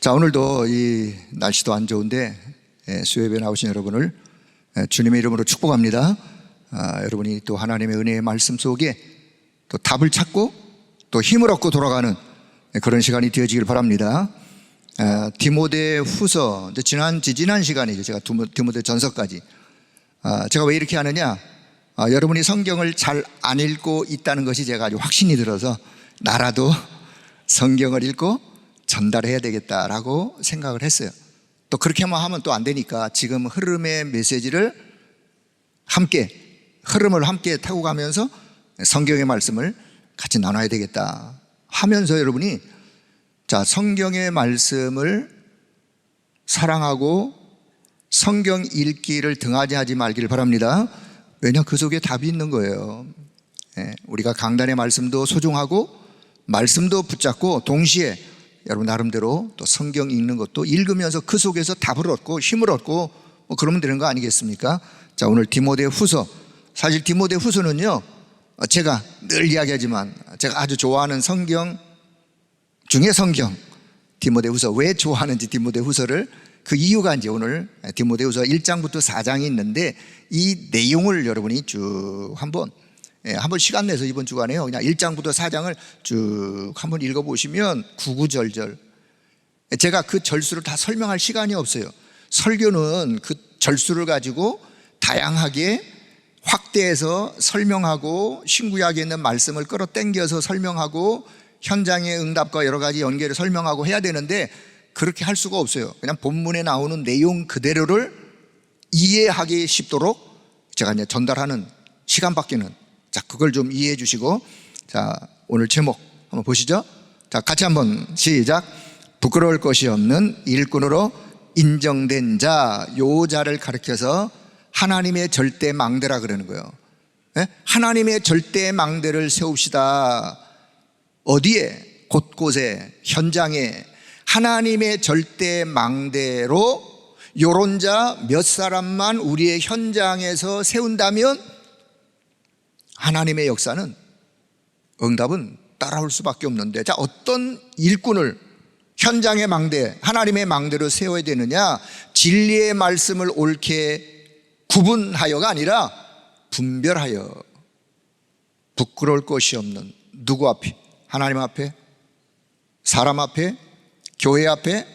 자, 오늘도 이 날씨도 안 좋은데 수요예배 나오신 여러분을 주님의 이름으로 축복합니다. 여러분이 또 하나님의 은혜의 말씀 속에 또 답을 찾고 또 힘을 얻고 돌아가는 그런 시간이 되어지길 바랍니다. 디모데 후서, 지난 시간이죠. 제가 디모데 전서까지. 제가 왜 이렇게 하느냐, 여러분이 성경을 잘 안 읽고 있다는 것이 제가 아주 확신이 들어서 나라도 성경을 읽고 전달해야 되겠다라고 생각을 했어요. 또 그렇게만 하면 또 안 되니까 지금 흐름의 메시지를 흐름을 함께 타고 가면서 성경의 말씀을 같이 나눠야 되겠다 하면서 여러분이 성경의 말씀을 사랑하고 성경 읽기를 등하지 하지 말기를 바랍니다. 왜냐, 그 속에 답이 있는 거예요. 우리가 강단의 말씀도 소중하고 말씀도 붙잡고 동시에 여러분 나름대로 또 성경 읽는 것도 읽으면서 그 속에서 답을 얻고 힘을 얻고 그러면 되는 거 아니겠습니까? 자, 오늘 디모데 후서, 사실 디모데 후서는요, 제가 늘 이야기하지만 제가 아주 좋아하는 성경 중에 성경, 디모데 후서. 왜 좋아하는지 디모데 후서를, 그 이유가 이제 오늘 디모데 후서 1장부터 4장이 있는데 이 내용을 여러분이 쭉 한번 시간 내서 이번 주간에요, 그냥 1장부터 4장을 쭉 한번 읽어보시면 구구절절, 제가 그 절수를 다 설명할 시간이 없어요. 설교는 그 절수를 가지고 다양하게 확대해서 설명하고 신구약에 있는 말씀을 끌어당겨서 설명하고 현장의 응답과 여러 가지 연계를 설명하고 해야 되는데 그렇게 할 수가 없어요. 그냥 본문에 나오는 내용 그대로를 이해하기 쉽도록 제가 이제 전달하는 시간밖에는, 그걸 좀 이해해 주시고, 오늘 제목 한번 보시죠. 같이 한번 시작. 부끄러울 것이 없는 일꾼으로 인정된 자, 요 자를 가리켜서 하나님의 절대 망대라 그러는 거예요. 하나님의 절대 망대를 세웁시다. 어디에? 곳곳에, 현장에 하나님의 절대 망대로 요런 자 몇 사람만 우리의 현장에서 세운다면 하나님의 역사는, 응답은 따라올 수밖에 없는데, 어떤 일꾼을 현장의 망대, 하나님의 망대로 세워야 되느냐? 진리의 말씀을 옳게 구분하여가 아니라 분별하여. 부끄러울 것이 없는, 누구 앞에? 하나님 앞에, 사람 앞에, 교회 앞에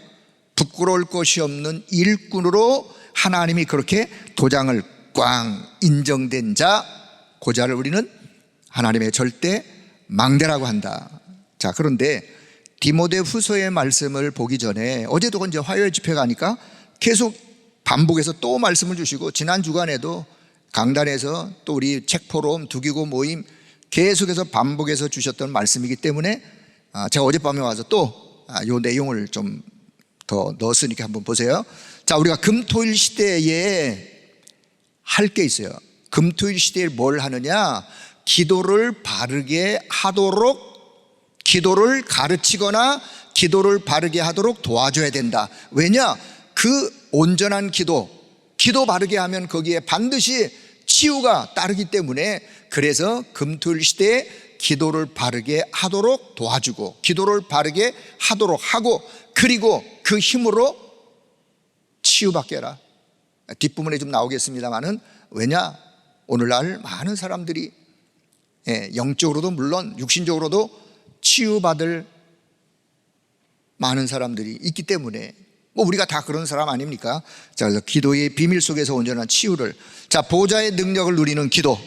부끄러울 것이 없는 일꾼으로 하나님이 그렇게 도장을 꽝 인정된 자, 그 자를 우리는 하나님의 절대 망대라고 한다. 그런데 디모데 후서의 말씀을 보기 전에, 어제도 이제 화요일 집회 가니까 계속 반복해서 또 말씀을 주시고, 지난 주간에도 강단에서 또 우리 책 포럼, 두기고 모임 계속해서 반복해서 주셨던 말씀이기 때문에 제가 어젯밤에 와서 또 요 내용을 좀 더 넣었으니까 한번 보세요. 우리가 금토일 시대에 할 게 있어요. 금토일 시대에 뭘 하느냐? 기도를 바르게 하도록, 기도를 가르치거나 기도를 바르게 하도록 도와줘야 된다. 왜냐? 그 온전한 기도 바르게 하면 거기에 반드시 치유가 따르기 때문에, 그래서 금토일 시대에 기도를 바르게 하도록 도와주고, 기도를 바르게 하도록 하고, 그리고 그 힘으로 치유받게 해라. 뒷부분에 좀 나오겠습니다만은, 왜냐? 오늘날 많은 사람들이 영적으로도 물론 육신적으로도 치유받을 많은 사람들이 있기 때문에, 우리가 다 그런 사람 아닙니까? 그래서 기도의 비밀 속에서 온전한 치유를, 보좌의 능력을 누리는 기도.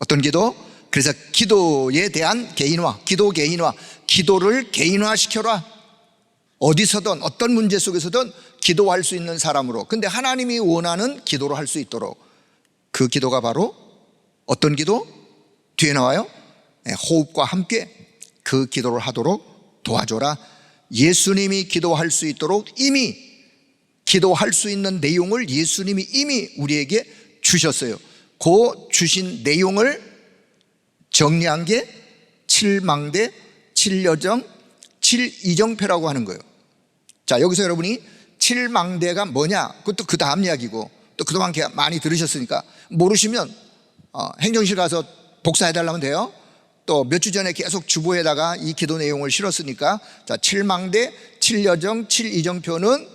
어떤 기도? 그래서 기도에 대한 개인화, 기도를 개인화시켜라. 어디서든 어떤 문제 속에서든 기도할 수 있는 사람으로. 근데 하나님이 원하는 기도를 할 수 있도록, 그 기도가 바로 어떤 기도? 뒤에 나와요. 호흡과 함께 그 기도를 하도록 도와줘라. 예수님이 기도할 수 있도록 이미 기도할 수 있는 내용을 예수님이 이미 우리에게 주셨어요. 그 주신 내용을 정리한 게 7망대, 7여정, 7이정표라고 하는 거예요. 여기서 여러분이 7망대가 뭐냐? 그것도 그 다음 이야기고, 또 그동안 많이 들으셨으니까 모르시면 행정실 가서 복사해달라면 돼요. 또 몇 주 전에 계속 주보에다가 이 기도 내용을 실었으니까 7망대, 칠여정, 칠이정표는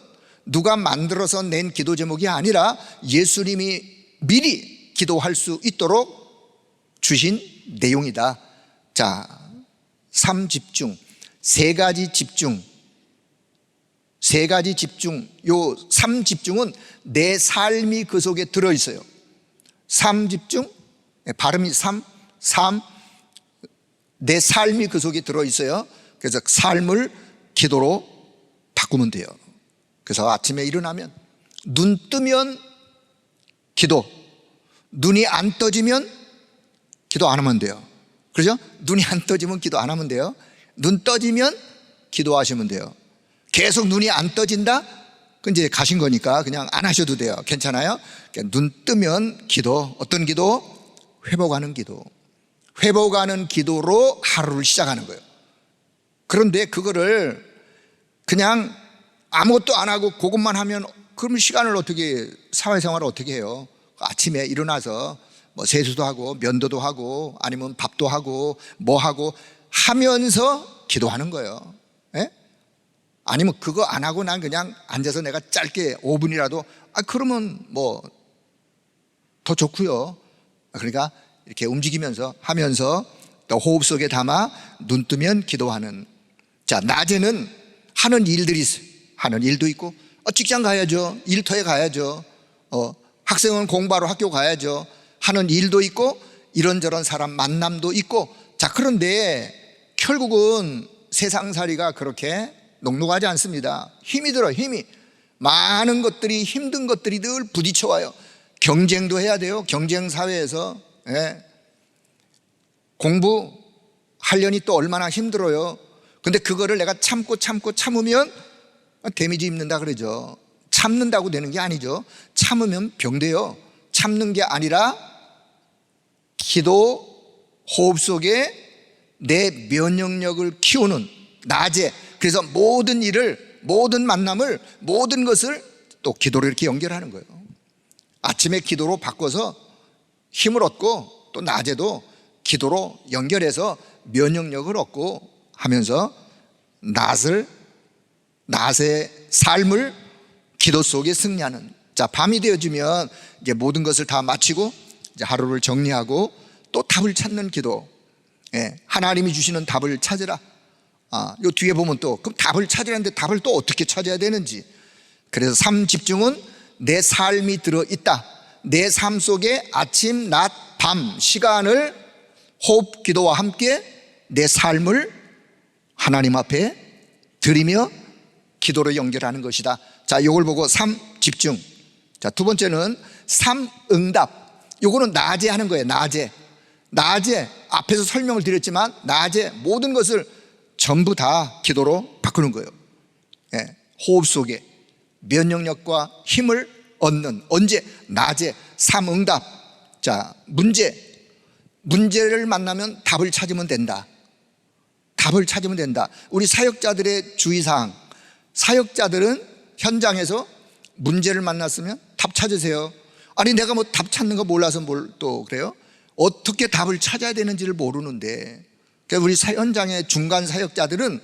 누가 만들어서 낸 기도 제목이 아니라 예수님이 미리 기도할 수 있도록 주신 내용이다. 자, 3집중, 세 가지 집중, 요 3집중은 내 삶이 그 속에 들어있어요. 3집중, 발음이 내 삶이 그 속에 들어있어요. 그래서 삶을 기도로 바꾸면 돼요. 그래서 아침에 일어나면 눈 뜨면 기도, 눈이 안 떠지면 기도 안 하면 돼요. 그렇죠? 눈이 안 떠지면 기도 안 하면 돼요. 눈 떠지면 기도하시면 돼요. 계속 눈이 안 떠진다? 그건 이제 가신 거니까 그냥 안 하셔도 돼요. 괜찮아요? 눈 뜨면 기도, 어떤 기도? 회복하는 기도. 회복하는 기도로 하루를 시작하는 거예요. 그런데 그거를 그냥 아무것도 안 하고 그것만 하면 그러면 시간을 어떻게, 사회생활을 어떻게 해요? 아침에 일어나서 뭐 세수도 하고 면도도 하고 아니면 밥도 하고 뭐 하고 하면서 기도하는 거예요. 예? 아니면 그거 안 하고 난 그냥 앉아서 내가 짧게 5분이라도 그러면 뭐 더 좋고요. 그러니까 이렇게 움직이면서 하면서 또 호흡 속에 담아 눈 뜨면 기도하는. 자, 낮에는 하는 일들이 있어요. 하는 일도 있고 직장 가야죠. 일터에 가야죠. 학생은 공부하러 학교 가야죠. 하는 일도 있고 이런저런 사람 만남도 있고. 자, 그런데 결국은 세상살이가 그렇게 녹록하지 않습니다. 힘이 들어요. 힘이 많은 것들이, 힘든 것들이 늘 부딪혀와요. 경쟁도 해야 돼요. 경쟁 사회에서. 예. 공부하려니 또 얼마나 힘들어요. 근데 그거를 내가 참으면 데미지 입는다 그러죠. 참는다고 되는 게 아니죠. 참으면 병돼요. 참는 게 아니라 기도, 호흡 속에 내 면역력을 키우는 낮에. 그래서 모든 일을, 모든 만남을, 모든 것을 또 기도로 이렇게 연결하는 거예요. 아침에 기도로 바꿔서 힘을 얻고 또 낮에도 기도로 연결해서 면역력을 얻고 하면서 낮의 삶을 기도 속에 승리하는. 자, 밤이 되어지면 이제 모든 것을 다 마치고 이제 하루를 정리하고 또 답을 찾는 기도. 예, 하나님이 주시는 답을 찾으라. 요 뒤에 보면 또 그럼 답을 찾으라는데 답을 또 어떻게 찾아야 되는지. 그래서 3집중은 내 삶이 들어있다. 내 삶 속에 아침, 낮, 밤 시간을 호흡 기도와 함께 내 삶을 하나님 앞에 드리며 기도로 연결하는 것이다. 자, 이걸 보고 3집중. 자, 두 번째는 3응답. 요거는 낮에 하는 거예요. 낮에 앞에서 설명을 드렸지만 낮에 모든 것을 전부 다 기도로 바꾸는 거예요. 예, 호흡 속에 면역력과 힘을 얻는. 언제? 낮에. 3응답. 자, 문제를 만나면 답을 찾으면 된다. 답을 찾으면 된다. 우리 사역자들의 주의사항. 사역자들은 현장에서 문제를 만났으면 답 찾으세요. 아니, 내가 뭐 답 찾는 거 몰라서 뭘 또 그래요? 어떻게 답을 찾아야 되는지를 모르는데. 그러니까 우리 현장의 중간 사역자들은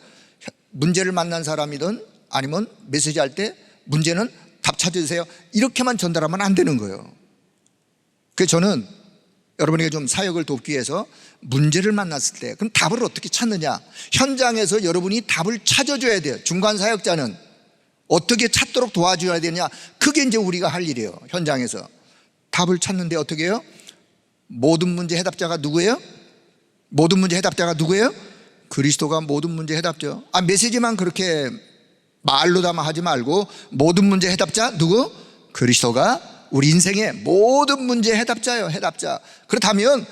문제를 만난 사람이든 아니면 메시지 할 때 문제는 답 찾으세요. 이렇게만 전달하면 안 되는 거예요. 그래서 저는 여러분에게 좀 사역을 돕기 위해서 문제를 만났을 때 그럼 답을 어떻게 찾느냐. 현장에서 여러분이 답을 찾아줘야 돼요. 중간 사역자는 어떻게 찾도록 도와줘야 되냐. 그게 이제 우리가 할 일이에요. 현장에서 답을 찾는데 어떻게 해요? 모든 문제 해답자가 누구예요? 모든 문제 해답자가 누구예요? 그리스도가 모든 문제 해답죠. 메시지만 그렇게 말로 담아 하지 말고 모든 문제 해답자 누구? 그리스도가 우리 인생의 모든 문제 해답자예요. 해답자. 그렇다면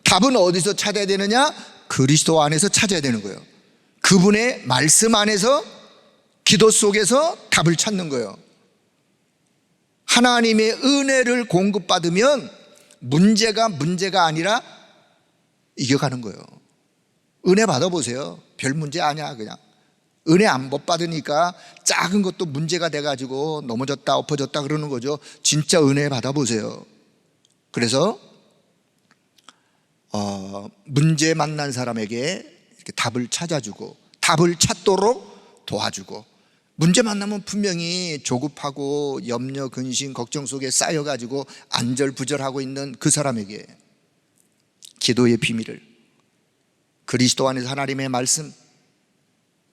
답은 어디서 찾아야 되느냐? 그리스도 안에서 찾아야 되는 거예요. 그분의 말씀 안에서 기도 속에서 답을 찾는 거예요. 하나님의 은혜를 공급받으면 문제가 아니라 이겨가는 거예요. 은혜 받아보세요. 별 문제 아니야. 그냥 은혜 안 못 받으니까 작은 것도 문제가 돼가지고 넘어졌다 엎어졌다 그러는 거죠. 진짜 은혜 받아보세요. 그래서 문제 만난 사람에게 이렇게 답을 찾아주고 답을 찾도록 도와주고 문제 만나면 분명히 조급하고 염려, 근심, 걱정 속에 쌓여가지고 안절부절하고 있는 그 사람에게 기도의 비밀을, 그리스도 안에서 하나님의 말씀,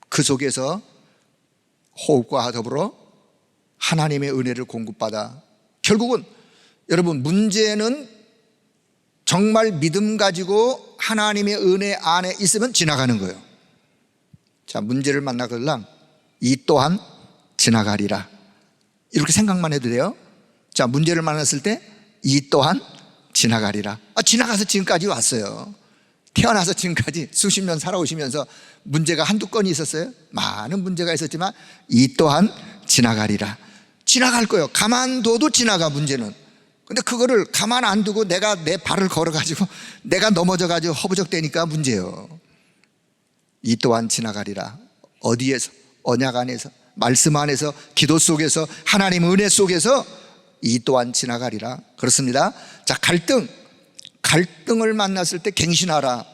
그 속에서 호흡과 더불어 하나님의 은혜를 공급받아 결국은 여러분 문제는 정말 믿음 가지고 하나님의 은혜 안에 있으면 지나가는 거예요. 자, 문제를 만나걸랑 이 또한 지나가리라, 이렇게 생각만 해도 돼요. 자, 문제를 만났을 때 이 또한 지나가리라. 지나가서 지금까지 왔어요. 태어나서 지금까지 수십 년 살아오시면서 문제가 한두 건이 있었어요? 많은 문제가 있었지만 이 또한 지나가리라. 지나갈 거예요. 가만둬도 지나가, 문제는. 근데 그거를 가만 안 두고 내가 내 발을 걸어가지고 내가 넘어져가지고 허부적대니까 문제예요. 이 또한 지나가리라. 어디에서? 언약 안에서, 말씀 안에서, 기도 속에서, 하나님 은혜 속에서 이 또한 지나가리라. 그렇습니다. 자, 갈등을 만났을 때 갱신하라.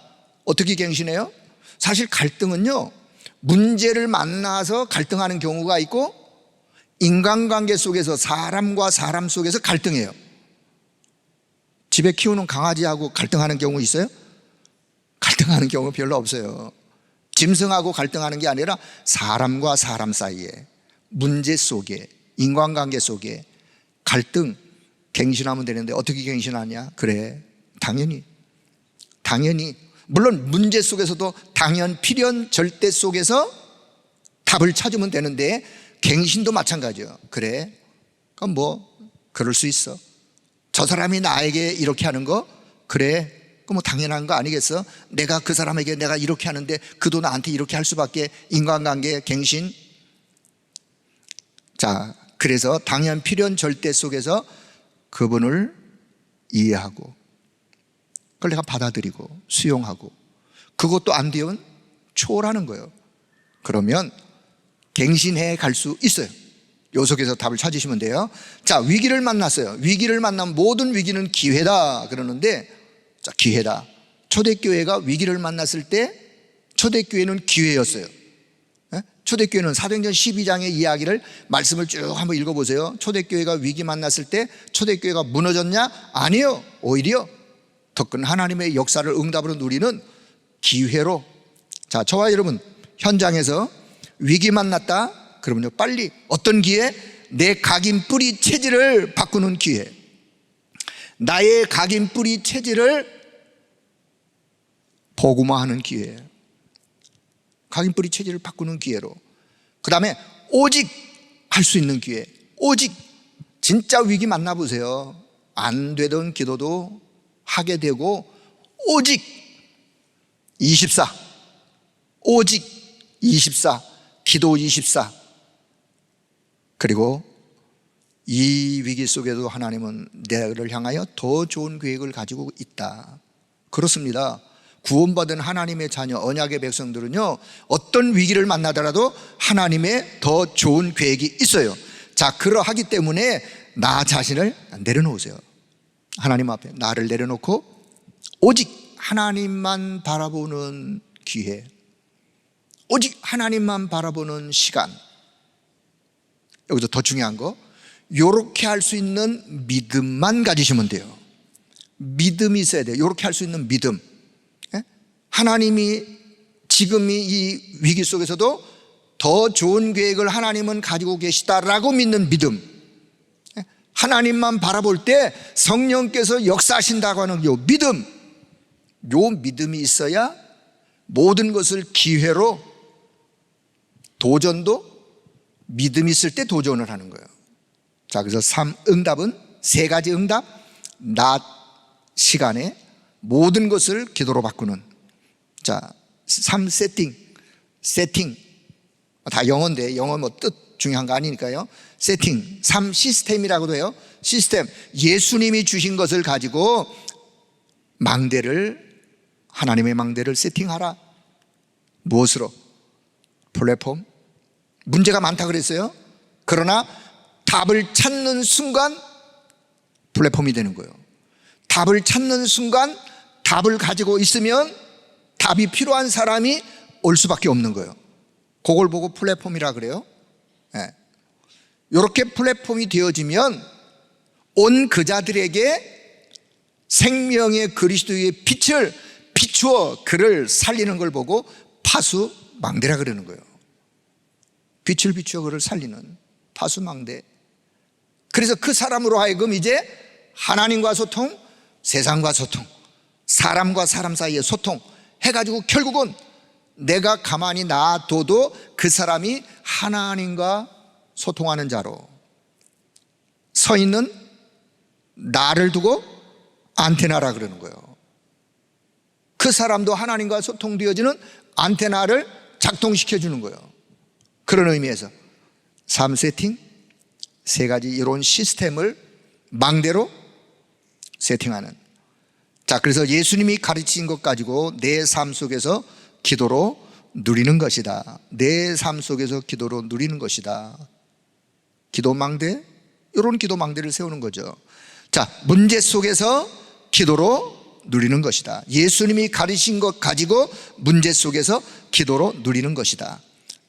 어떻게 갱신해요? 사실 갈등은요, 문제를 만나서 갈등하는 경우가 있고 인간관계 속에서, 사람과 사람 속에서 갈등해요. 집에 키우는 강아지하고 갈등하는 경우 있어요? 갈등하는 경우 별로 없어요. 짐승하고 갈등하는 게 아니라 사람과 사람 사이에, 문제 속에, 인간관계 속에 갈등, 갱신하면 되는데 어떻게 갱신하냐? 그래, 당연히 물론 문제 속에서도 당연, 필연, 절대 속에서 답을 찾으면 되는데 갱신도 마찬가지예요. 그래, 그럼 뭐 그럴 수 있어. 저 사람이 나에게 이렇게 하는 거, 그래, 그 뭐 당연한 거 아니겠어? 내가 그 사람에게 내가 이렇게 하는데 그도 나한테 이렇게 할 수밖에. 인간관계 갱신. 자, 그래서 당연, 필연, 절대 속에서 그분을 이해하고 그걸 내가 받아들이고 수용하고, 그것도 안 되면 초월하는 거예요. 그러면 갱신해 갈 수 있어요. 요 속에서 답을 찾으시면 돼요. 자, 위기를 만났어요. 위기를 만나면 모든 위기는 기회다 그러는데, 자, 기회다. 초대교회가 위기를 만났을 때 초대교회는 기회였어요. 초대교회는 사도행전 12장의 이야기를, 말씀을 쭉 한번 읽어보세요. 초대교회가 위기 만났을 때 초대교회가 무너졌냐? 아니요. 오히려 더 큰 하나님의 역사를, 응답으로 누리는 기회로. 자, 저와 여러분 현장에서 위기 만났다 그러면요, 빨리 어떤 기회? 내 각인 뿌리 체질을 바꾸는 기회. 나의 각인 뿌리 체질을 복음화하는 기회. 각인 뿌리 체질을 바꾸는 기회로. 그 다음에 오직 할 수 있는 기회. 오직 진짜 위기 만나보세요. 안 되던 기도도 하게 되고, 오직 24, 오직 24, 기도 24. 그리고 이 위기 속에도 하나님은 너를 향하여 더 좋은 계획을 가지고 있다. 그렇습니다. 구원받은 하나님의 자녀, 언약의 백성들은요, 어떤 위기를 만나더라도 하나님의 더 좋은 계획이 있어요. 자, 그러하기 때문에 나 자신을 내려놓으세요. 하나님 앞에 나를 내려놓고 오직 하나님만 바라보는 기회, 오직 하나님만 바라보는 시간. 여기서 더 중요한 거, 요렇게 할 수 있는 믿음만 가지시면 돼요. 믿음이 있어야 돼요. 요렇게 할 수 있는 믿음. 하나님이 지금이 이 위기 속에서도 더 좋은 계획을 하나님은 가지고 계시다라고 믿는 믿음. 하나님만 바라볼 때 성령께서 역사하신다고 하는 요 믿음, 요 믿음이 있어야 모든 것을 기회로, 도전도 믿음이 있을 때 도전을 하는 거예요. 자, 그래서 응답은 세 가지 응답. 낮 시간에 모든 것을 기도로 바꾸는. 자, 3 세팅. 다 영어인데 영어 뭐 뜻 중요한 거 아니니까요. 세팅. 3 시스템이라고도 해요. 시스템. 예수님이 주신 것을 가지고 망대를, 하나님의 망대를 세팅하라. 무엇으로? 플랫폼. 문제가 많다 그랬어요. 그러나 답을 찾는 순간 플랫폼이 되는 거예요. 답을 찾는 순간 답을 가지고 있으면 답이 필요한 사람이 올 수밖에 없는 거예요. 그걸 보고 플랫폼이라 그래요. 이렇게 플랫폼이 되어지면 온 그자들에게 생명의 그리스도의 빛을 비추어 그를 살리는 걸 보고 파수망대라 그러는 거예요. 빛을 비추어 그를 살리는 파수망대. 그래서 그 사람으로 하여금 이제 하나님과 소통, 세상과 소통, 사람과 사람 사이의 소통 해가지고 결국은 내가 가만히 놔둬도 그 사람이 하나님과 소통하는 자로 서 있는 나를 두고 안테나라 그러는 거예요. 그 사람도 하나님과 소통되어지는 안테나를 작동시켜 주는 거예요. 그런 의미에서 삶 세팅 세 가지 이런 시스템을 망대로 세팅하는. 자, 그래서 예수님이 가르친 것 가지고 내 삶 속에서 기도로 누리는 것이다. 내 삶 속에서 기도로 누리는 것이다. 기도 망대, 이런 기도 망대를 세우는 거죠. 자, 문제 속에서 기도로 누리는 것이다. 예수님이 가르친 것 가지고 문제 속에서 기도로 누리는 것이다.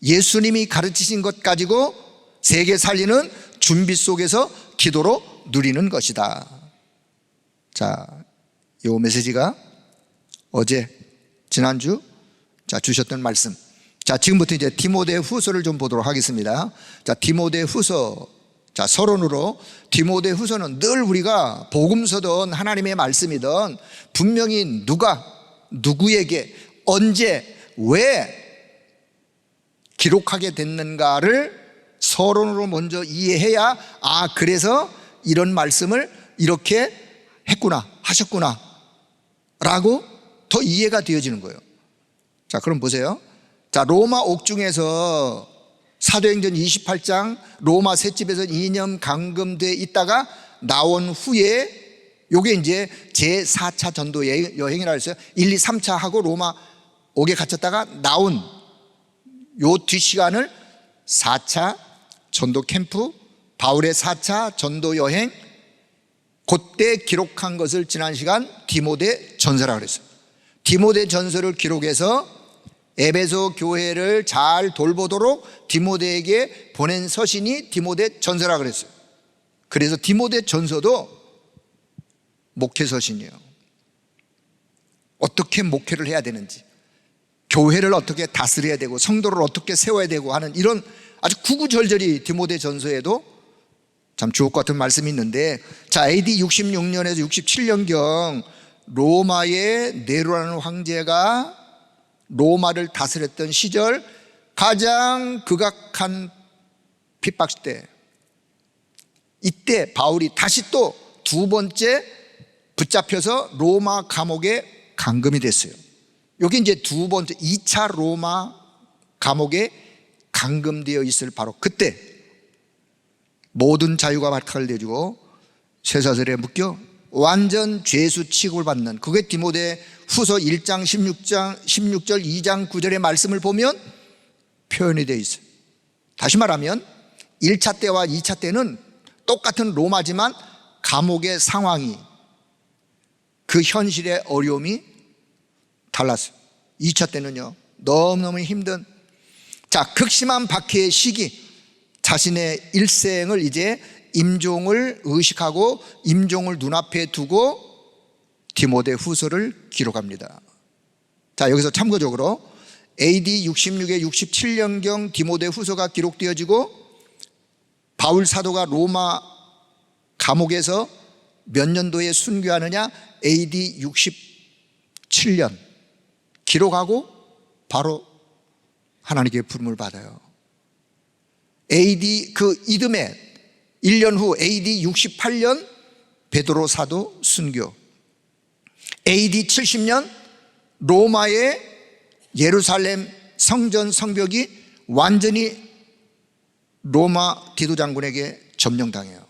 예수님이 가르치신 것 가지고 세계 살리는 준비 속에서 기도로 누리는 것이다. 자, 이 메시지가 어제 지난주 주셨던 말씀. 자, 지금부터 이제 디모데 후서를 좀 보도록 하겠습니다. 자, 디모데 후서. 자, 서론으로 디모데 후서는 늘 우리가 복음서든 하나님의 말씀이든 분명히 누가 누구에게 언제 왜 기록하게 됐는가를 서론으로 먼저 이해해야, 아, 그래서 이런 말씀을 이렇게 했구나, 하셨구나 라고 더 이해가 되어지는 거예요. 자, 그럼 보세요. 자, 로마 옥중에서 사도행전 28장 로마 셋집에서 2년 감금되어 있다가 나온 후에 요게 이제 제4차 전도 여행이라 했어요. 1, 2, 3차 하고 로마 옥에 갇혔다가 나온 요 뒷시간을 4차 전도 캠프, 바울의 4차 전도 여행, 그때 기록한 것을 지난 시간 디모데 전서라고 그랬어요. 디모데 전서를 기록해서 에베소 교회를 잘 돌보도록 디모데에게 보낸 서신이 디모데 전서라고 그랬어요. 그래서 디모데 전서도 목회 서신이에요. 어떻게 목회를 해야 되는지, 교회를 어떻게 다스려야 되고 성도를 어떻게 세워야 되고 하는 이런 아주 구구절절히 디모데 전서에도 참 주옥 같은 말씀이 있는데, 자, AD 66년에서 67년경 로마의 네로라는 황제가 로마를 다스렸던 시절 가장 극악한 핍박 때, 이때 바울이 다시 또 두 번째 붙잡혀서 로마 감옥에 감금이 됐어요. 여기 이제 두 번째 2차 로마 감옥에 감금되어 있을 바로 그때 모든 자유가 박탈되어지고 쇠사슬에 묶여 완전 죄수 취급을 받는, 그게 디모데 후서 1장 16절 2장 9절의 말씀을 보면 표현이 되어 있어요. 다시 말하면 1차 때와 2차 때는 똑같은 로마지만 감옥의 상황이, 그 현실의 어려움이 달랐어요. 2차 때는요, 너무너무 힘든, 자, 극심한 박해의 시기, 자신의 일생을 이제 임종을 의식하고 임종을 눈앞에 두고 디모데 후서를 기록합니다. 자, 여기서 참고적으로 AD 66에 67년경 디모데 후서가 기록되어지고 바울 사도가 로마 감옥에서 몇 년도에 순교하느냐, AD 67년 기록하고 바로 하나님께 부름을 받아요. AD 그 이듬해 1년 후 AD 68년 베드로 사도 순교, AD 70년 로마의 예루살렘 성전 성벽이 완전히 로마 디도 장군에게 점령당해요.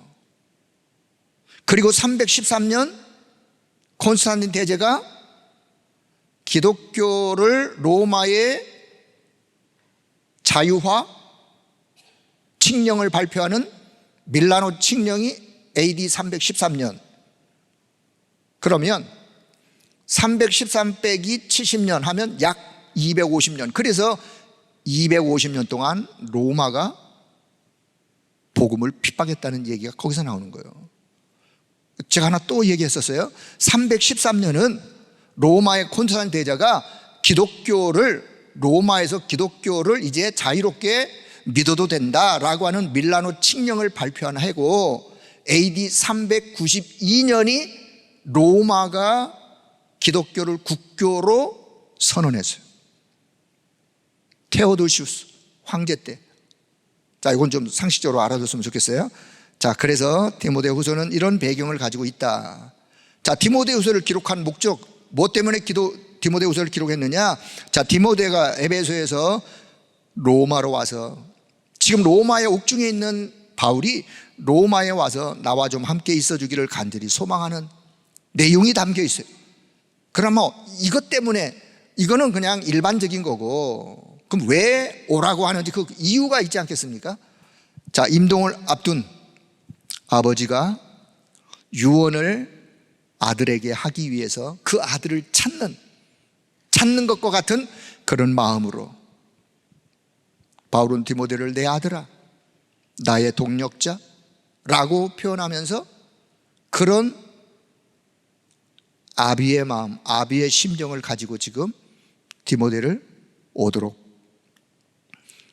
그리고 313년 콘스탄틴 대제가 기독교를 로마의 자유화 칙령을 발표하는 밀라노 칙령이 AD 313년. 그러면 313 빼기 70년 하면 약 250년. 그래서 250년 동안 로마가 복음을 핍박했다는 얘기가 거기서 나오는 거예요. 제가 하나 또 얘기했었어요. 313년은 로마의 콘스탄 대제가 로마에서 기독교를 이제 자유롭게 믿어도 된다라고 하는 밀라노 칙령을 발표한 해고 AD 392년이 로마가 기독교를 국교로 선언했어요. 테오도시우스 황제 때. 자, 이건 좀 상식적으로 알아뒀으면 좋겠어요. 자, 그래서 디모데후서는 이런 배경을 가지고 있다. 자, 디모데후서를 기록한 목적, 뭐 때문에 디모데후서를 기록했느냐? 자, 디모데가 에베소에서 로마로 와서, 지금 로마의 옥중에 있는 바울이 로마에 와서 나와 좀 함께 있어 주기를 간절히 소망하는 내용이 담겨 있어요. 그러면 이것 때문에, 이거는 그냥 일반적인 거고, 그럼 왜 오라고 하는지 그 이유가 있지 않겠습니까? 자, 임동을 앞둔 아버지가 유언을 아들에게 하기 위해서 그 아들을 찾는 것과 같은 그런 마음으로 바울은 디모데를 내 아들아, 나의 동력자라고 표현하면서 그런 아비의 마음, 아비의 심정을 가지고 지금 디모데를 오도록,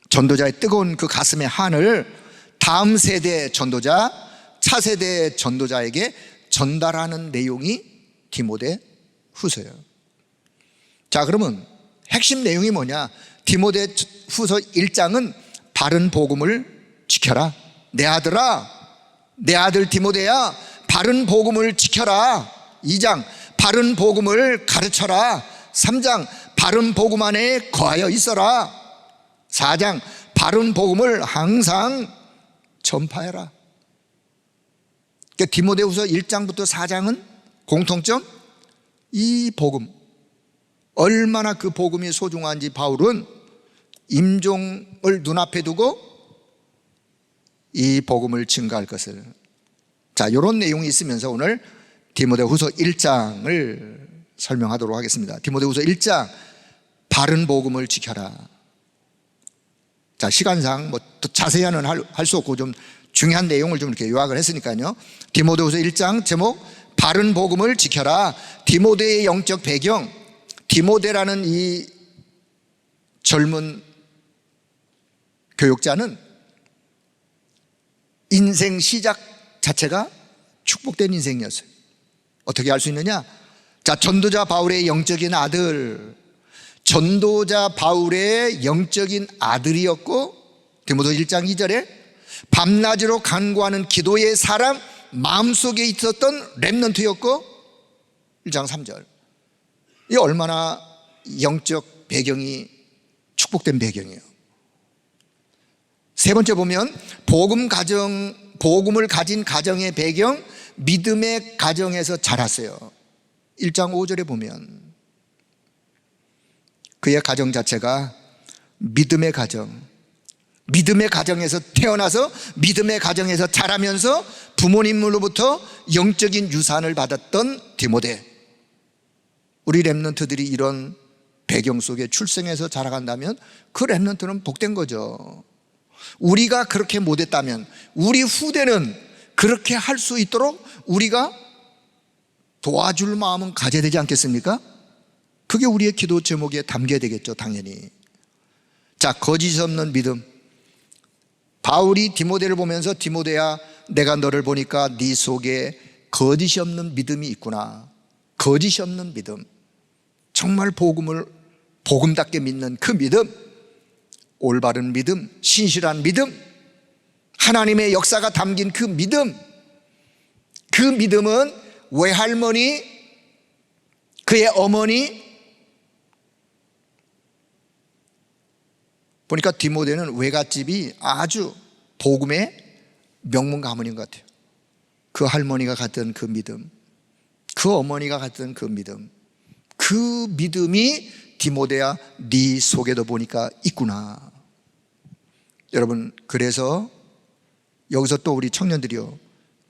전도자의 뜨거운 그 가슴의 한을 다음 세대 전도자, 차세대 전도자에게 전달하는 내용이 디모데 후서예요. 자, 그러면 핵심 내용이 뭐냐? 디모데 후서 1장은 바른 복음을 지켜라. 내 아들아, 내 아들 디모데야, 바른 복음을 지켜라. 2장 바른 복음을 가르쳐라. 3장 바른 복음 안에 거하여 있어라. 4장 바른 복음을 항상 전파해라. 그러니까 디모데후서 1장부터 4장은 공통점, 이 복음, 얼마나 그 복음이 소중한지 바울은 임종을 눈앞에 두고 이 복음을 증거할 것을, 자, 이런 내용이 있으면서 오늘 디모데후서 1장을 설명하도록 하겠습니다. 디모데후서 1장 바른 복음을 지켜라. 자, 시간상 뭐 자세히는 할 수 없고 좀 중요한 내용을 좀 이렇게 요약을 했으니까요. 디모데후서 1장 제목 바른 복음을 지켜라. 디모데의 영적 배경, 디모데라는 이 젊은 교육자는 인생 시작 자체가 축복된 인생이었어요. 어떻게 알 수 있느냐? 자, 전도자 바울의 영적인 아들, 전도자 바울의 영적인 아들이었고, 디모데 1장 2절에 밤낮으로 간구하는 기도의 사람, 마음속에 있었던 렘넌트였고, 1장 3절. 이 얼마나 영적 배경이 축복된 배경이에요. 세 번째 보면 복음을 가진 가정의 배경, 믿음의 가정에서 자랐어요. 1장 5절에 보면 그의 가정 자체가 믿음의 가정, 믿음의 가정에서 태어나서 믿음의 가정에서 자라면서 부모님으로부터 영적인 유산을 받았던 디모데. 우리 렘넌트들이 이런 배경 속에 출생해서 자라간다면 그 렘넌트는 복된 거죠. 우리가 그렇게 못했다면 우리 후대는 그렇게 할 수 있도록 우리가 도와줄 마음은 가져야 되지 않겠습니까? 그게 우리의 기도 제목에 담겨야 되겠죠, 당연히. 자, 거짓 없는 믿음. 바울이 디모데를 보면서 디모데야, 내가 너를 보니까 네 속에 거짓이 없는 믿음이 있구나. 거짓이 없는 믿음, 정말 복음을 복음답게 믿는 그 믿음, 올바른 믿음, 신실한 믿음, 하나님의 역사가 담긴 그 믿음, 그 믿음은 외할머니, 그의 어머니, 보니까 디모데는 외갓집이 아주 복음의 명문 가문인 것 같아요. 그 할머니가 갖던 그 믿음, 그 어머니가 갖던 그 믿음, 그 믿음이 디모데야 네 속에도 보니까 있구나. 여러분, 그래서 여기서 또 우리 청년들이요,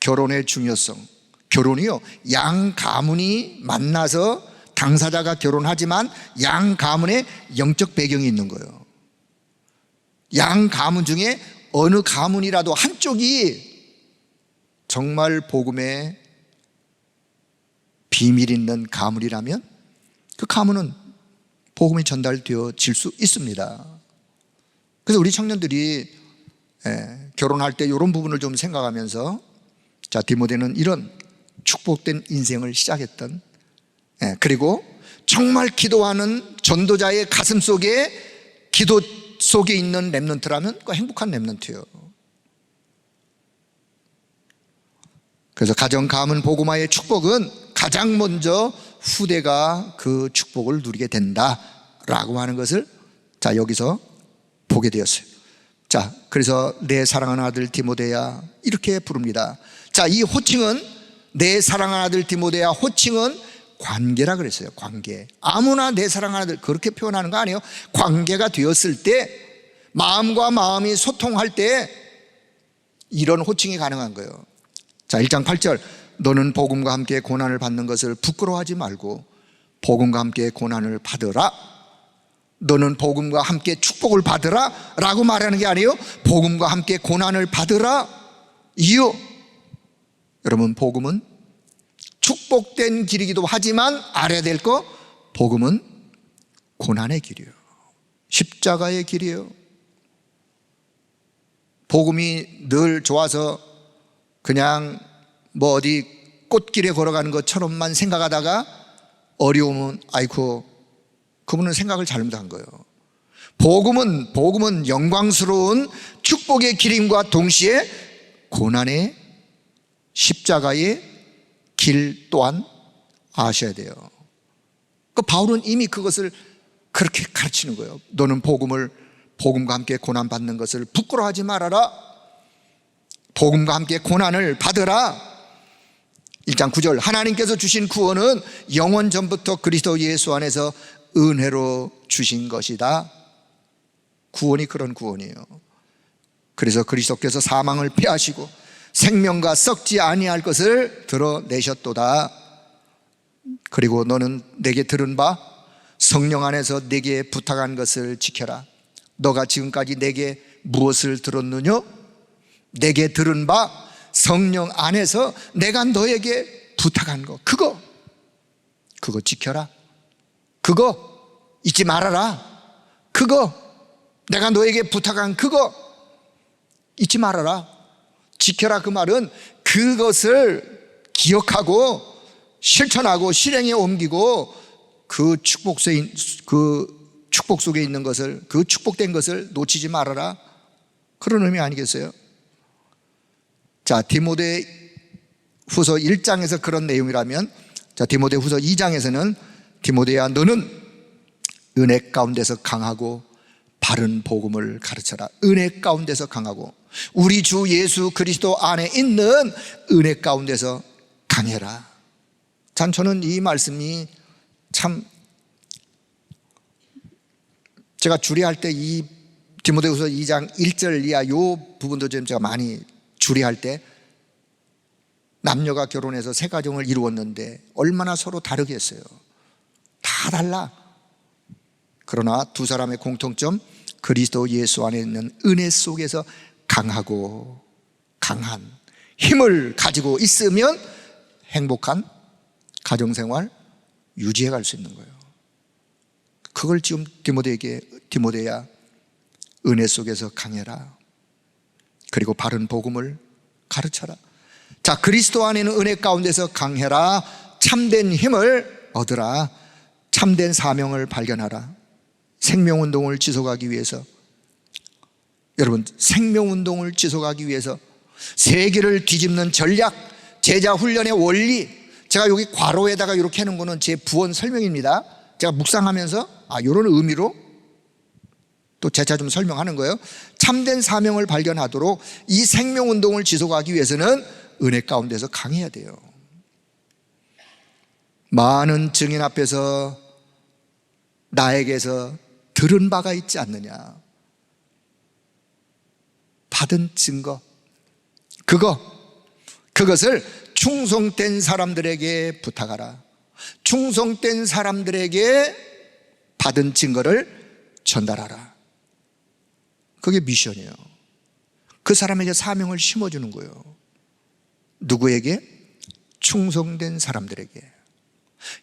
결혼의 중요성, 결혼이요, 양 가문이 만나서 당사자가 결혼하지만 양 가문의 영적 배경이 있는 거예요. 양 가문 중에 어느 가문이라도 한쪽이 정말 복음에 비밀 있는 가문이라면 그 가문은 복음이 전달되어질 수 있습니다. 그래서 우리 청년들이 결혼할 때 이런 부분을 좀 생각하면서, 자, 디모데는 이런 축복된 인생을 시작했던, 그리고 정말 기도하는 전도자의 가슴 속에, 기도 속에 있는 렘넌트라면 그 행복한 렘넌트예요. 그래서 가정 가문 복음화의 축복은 가장 먼저 후대가 그 축복을 누리게 된다라고 하는 것을 자, 여기서 보게 되었어요. 자, 그래서 내 사랑하는 아들 디모데야 이렇게 부릅니다. 자, 이 호칭은, 내 사랑하는 아들 디모데야, 호칭은 관계라 그랬어요. 관계. 아무나 내 사랑하는 아들 그렇게 표현하는 거 아니에요. 관계가 되었을 때, 마음과 마음이 소통할 때 이런 호칭이 가능한 거예요. 자, 1장 8절, 너는 복음과 함께 고난을 받는 것을 부끄러워하지 말고 복음과 함께 고난을 받으라. 너는 복음과 함께 축복을 받으라 라고 말하는 게 아니에요. 복음과 함께 고난을 받으라. 이유, 여러분, 복음은 축복된 길이기도 하지만 알아야 될 거, 복음은 고난의 길이에요. 십자가의 길이에요. 복음이 늘 좋아서 그냥 뭐 어디 꽃길에 걸어가는 것처럼만 생각하다가 어려우면 아이고, 그분은 생각을 잘못한 거예요. 복음은 영광스러운 축복의 길임과 동시에 고난의 십자가의 길 또한 아셔야 돼요. 그 바울은 이미 그것을 그렇게 가르치는 거예요. 너는 복음과 함께 고난 받는 것을 부끄러워하지 말아라. 복음과 함께 고난을 받으라. 1장 9절, 하나님께서 주신 구원은 영원 전부터 그리스도 예수 안에서 은혜로 주신 것이다. 구원이 그런 구원이에요. 그래서 그리스도께서 사망을 패하시고 생명과 썩지 아니할 것을 드러내셨도다. 그리고 너는 내게 들은 바 성령 안에서 내게 부탁한 것을 지켜라. 너가 지금까지 내게 무엇을 들었느냐? 내게 들은 바 성령 안에서 내가 너에게 부탁한 거, 그거 지켜라. 그거 잊지 말아라. 그거 내가 너에게 부탁한 그거 잊지 말아라. 지켜라, 그 말은 그것을 기억하고 실천하고 실행에 옮기고 그 축복 속에 있는 것을, 그 축복된 것을 놓치지 말아라, 그런 의미 아니겠어요? 자, 디모데 후서 1장에서 그런 내용이라면, 자, 디모데 후서 2장에서는 디모데야, 너는 은혜 가운데서 강하고 바른 복음을 가르쳐라. 은혜 가운데서 강하고, 우리 주 예수 그리스도 안에 있는 은혜 가운데서 강해라. 참, 저는 이 말씀이 참, 제가 주례할 때 이 디모데후서 2장 1절 이하 요 부분도 좀 제가 많이 주례할 때, 남녀가 결혼해서 새 가정을 이루었는데 얼마나 서로 다르겠어요. 다 달라. 그러나 두 사람의 공통점, 그리스도 예수 안에 있는 은혜 속에서 강하고 강한 힘을 가지고 있으면 행복한 가정생활 유지해 갈 수 있는 거예요. 그걸 지금 디모데야, 은혜 속에서 강해라. 그리고 바른 복음을 가르쳐라. 자, 그리스도 안에는 은혜 가운데서 강해라. 참된 힘을 얻으라. 참된 사명을 발견하라. 생명운동을 지속하기 위해서, 여러분, 생명운동을 지속하기 위해서 세계를 뒤집는 전략, 제자훈련의 원리, 제가 여기 괄호에다가 이렇게 해놓은 거는 제 부언 설명입니다. 제가 묵상하면서 이런 의미로 또 재차 좀 설명하는 거예요. 참된 사명을 발견하도록 이 생명운동을 지속하기 위해서는 은혜 가운데서 강해야 돼요. 많은 증인 앞에서 나에게서 들은 바가 있지 않느냐, 받은 증거, 그것을 충성된 사람들에게 부탁하라. 충성된 사람들에게 받은 증거를 전달하라. 그게 미션이에요. 그 사람에게 사명을 심어주는 거예요. 누구에게? 충성된 사람들에게.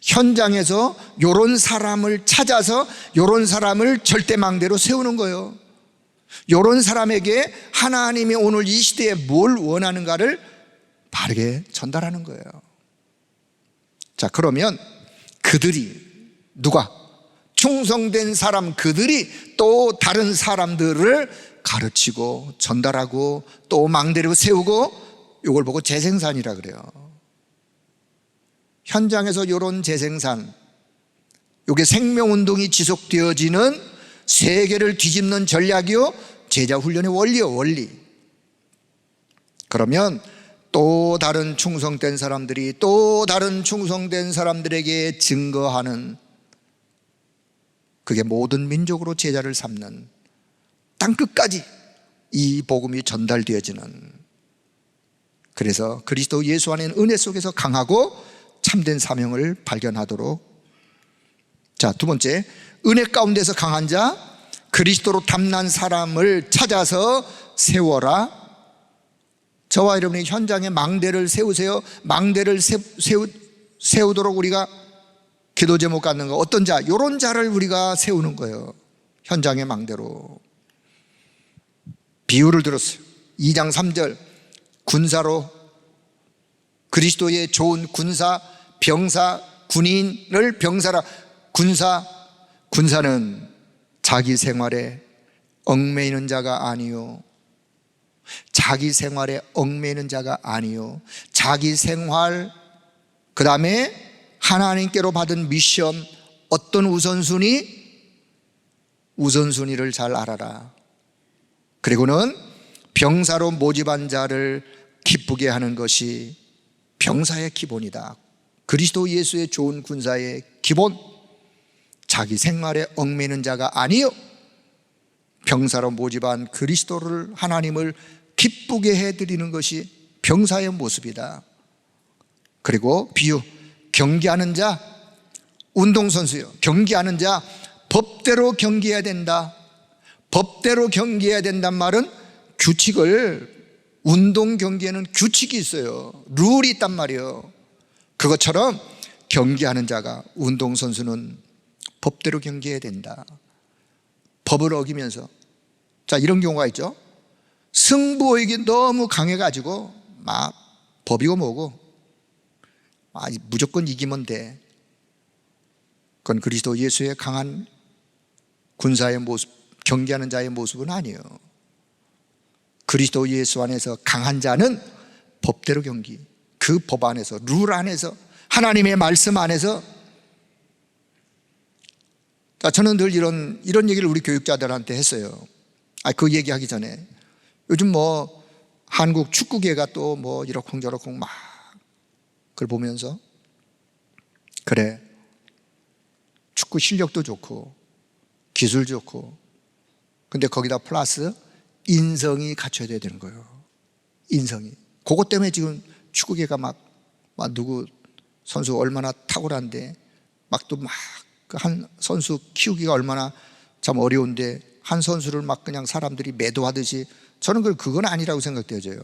현장에서 요런 사람을 찾아서 요런 사람을 절대망대로 세우는 거예요. 요런 사람에게 하나님이 오늘 이 시대에 뭘 원하는가를 바르게 전달하는 거예요. 자, 그러면 그들이 누가? 충성된 사람, 그들이 또 다른 사람들을 가르치고 전달하고 또 망대로 세우고, 이걸 보고 재생산이라 그래요. 현장에서 이런 재생산, 이게 생명운동이 지속되어지는 세계를 뒤집는 전략이요, 제자훈련의 원리요, 원리. 그러면 또 다른 충성된 사람들이 또 다른 충성된 사람들에게 증거하는, 그게 모든 민족으로 제자를 삼는, 땅끝까지 이 복음이 전달되어지는, 그래서 그리스도 예수 안에 은혜 속에서 강하고 참된 사명을 발견하도록. 자, 두 번째, 은혜 가운데서 강한 자, 그리스도로 탐난 사람을 찾아서 세워라. 저와 여러분이 현장에 망대를 세우세요. 망대를 세우도록 우리가 기도 제목 갖는 거, 어떤 자? 이런 자를 우리가 세우는 거예요. 현장의 망대로. 비유를 들었어요. 2장 3절, 군사로, 그리스도의 좋은 군사, 병사, 군인을 병사라. 군사는 자기 생활에 얽매이는 자가 아니요, 자기 생활에 얽매이는 자가 아니요, 자기 생활, 그 다음에 하나님께로 받은 미션, 어떤 우선순위를 잘 알아라. 그리고는 병사로 모집한 자를 기쁘게 하는 것이 병사의 기본이다. 그리스도 예수의 좋은 군사의 기본, 자기 생활에 얽매이는 자가 아니요, 병사로 모집한 그리스도를, 하나님을 기쁘게 해드리는 것이 병사의 모습이다. 그리고 비유, 경기하는 자, 운동선수요, 경기하는 자, 법대로 경기해야 된다. 법대로 경기해야 된단 말은 규칙을, 운동 경기에는 규칙이 있어요. 룰이 있단 말이에요. 그것처럼 경기하는 자가, 운동선수는 법대로 경기해야 된다. 법을 어기면서. 자, 이런 경우가 있죠. 승부욕이 너무 강해가지고 막 법이고 뭐고 무조건 이기면 돼. 그건 그리스도 예수의 강한 군사의 모습, 경기하는 자의 모습은 아니에요. 그리스도 예수 안에서 강한 자는 법대로 경기, 그 법 안에서, 룰 안에서, 하나님의 말씀 안에서. 자, 저는 늘 이런 얘기를 우리 교육자들한테 했어요. 그 얘기하기 전에, 요즘 뭐 한국 축구계가 또 뭐 이러쿵저러쿵 막 그걸 보면서, 그래, 축구 실력도 좋고 기술 좋고, 근데 거기다 플러스 인성이 갖춰야 되는 거예요. 인성이. 그것 때문에 지금 축구계가 막 누구 선수 얼마나 탁월한데, 막 또 막 한 선수 키우기가 얼마나 참 어려운데 한 선수를 막 그냥 사람들이 매도하듯이, 저는 그건 아니라고 생각되어져요.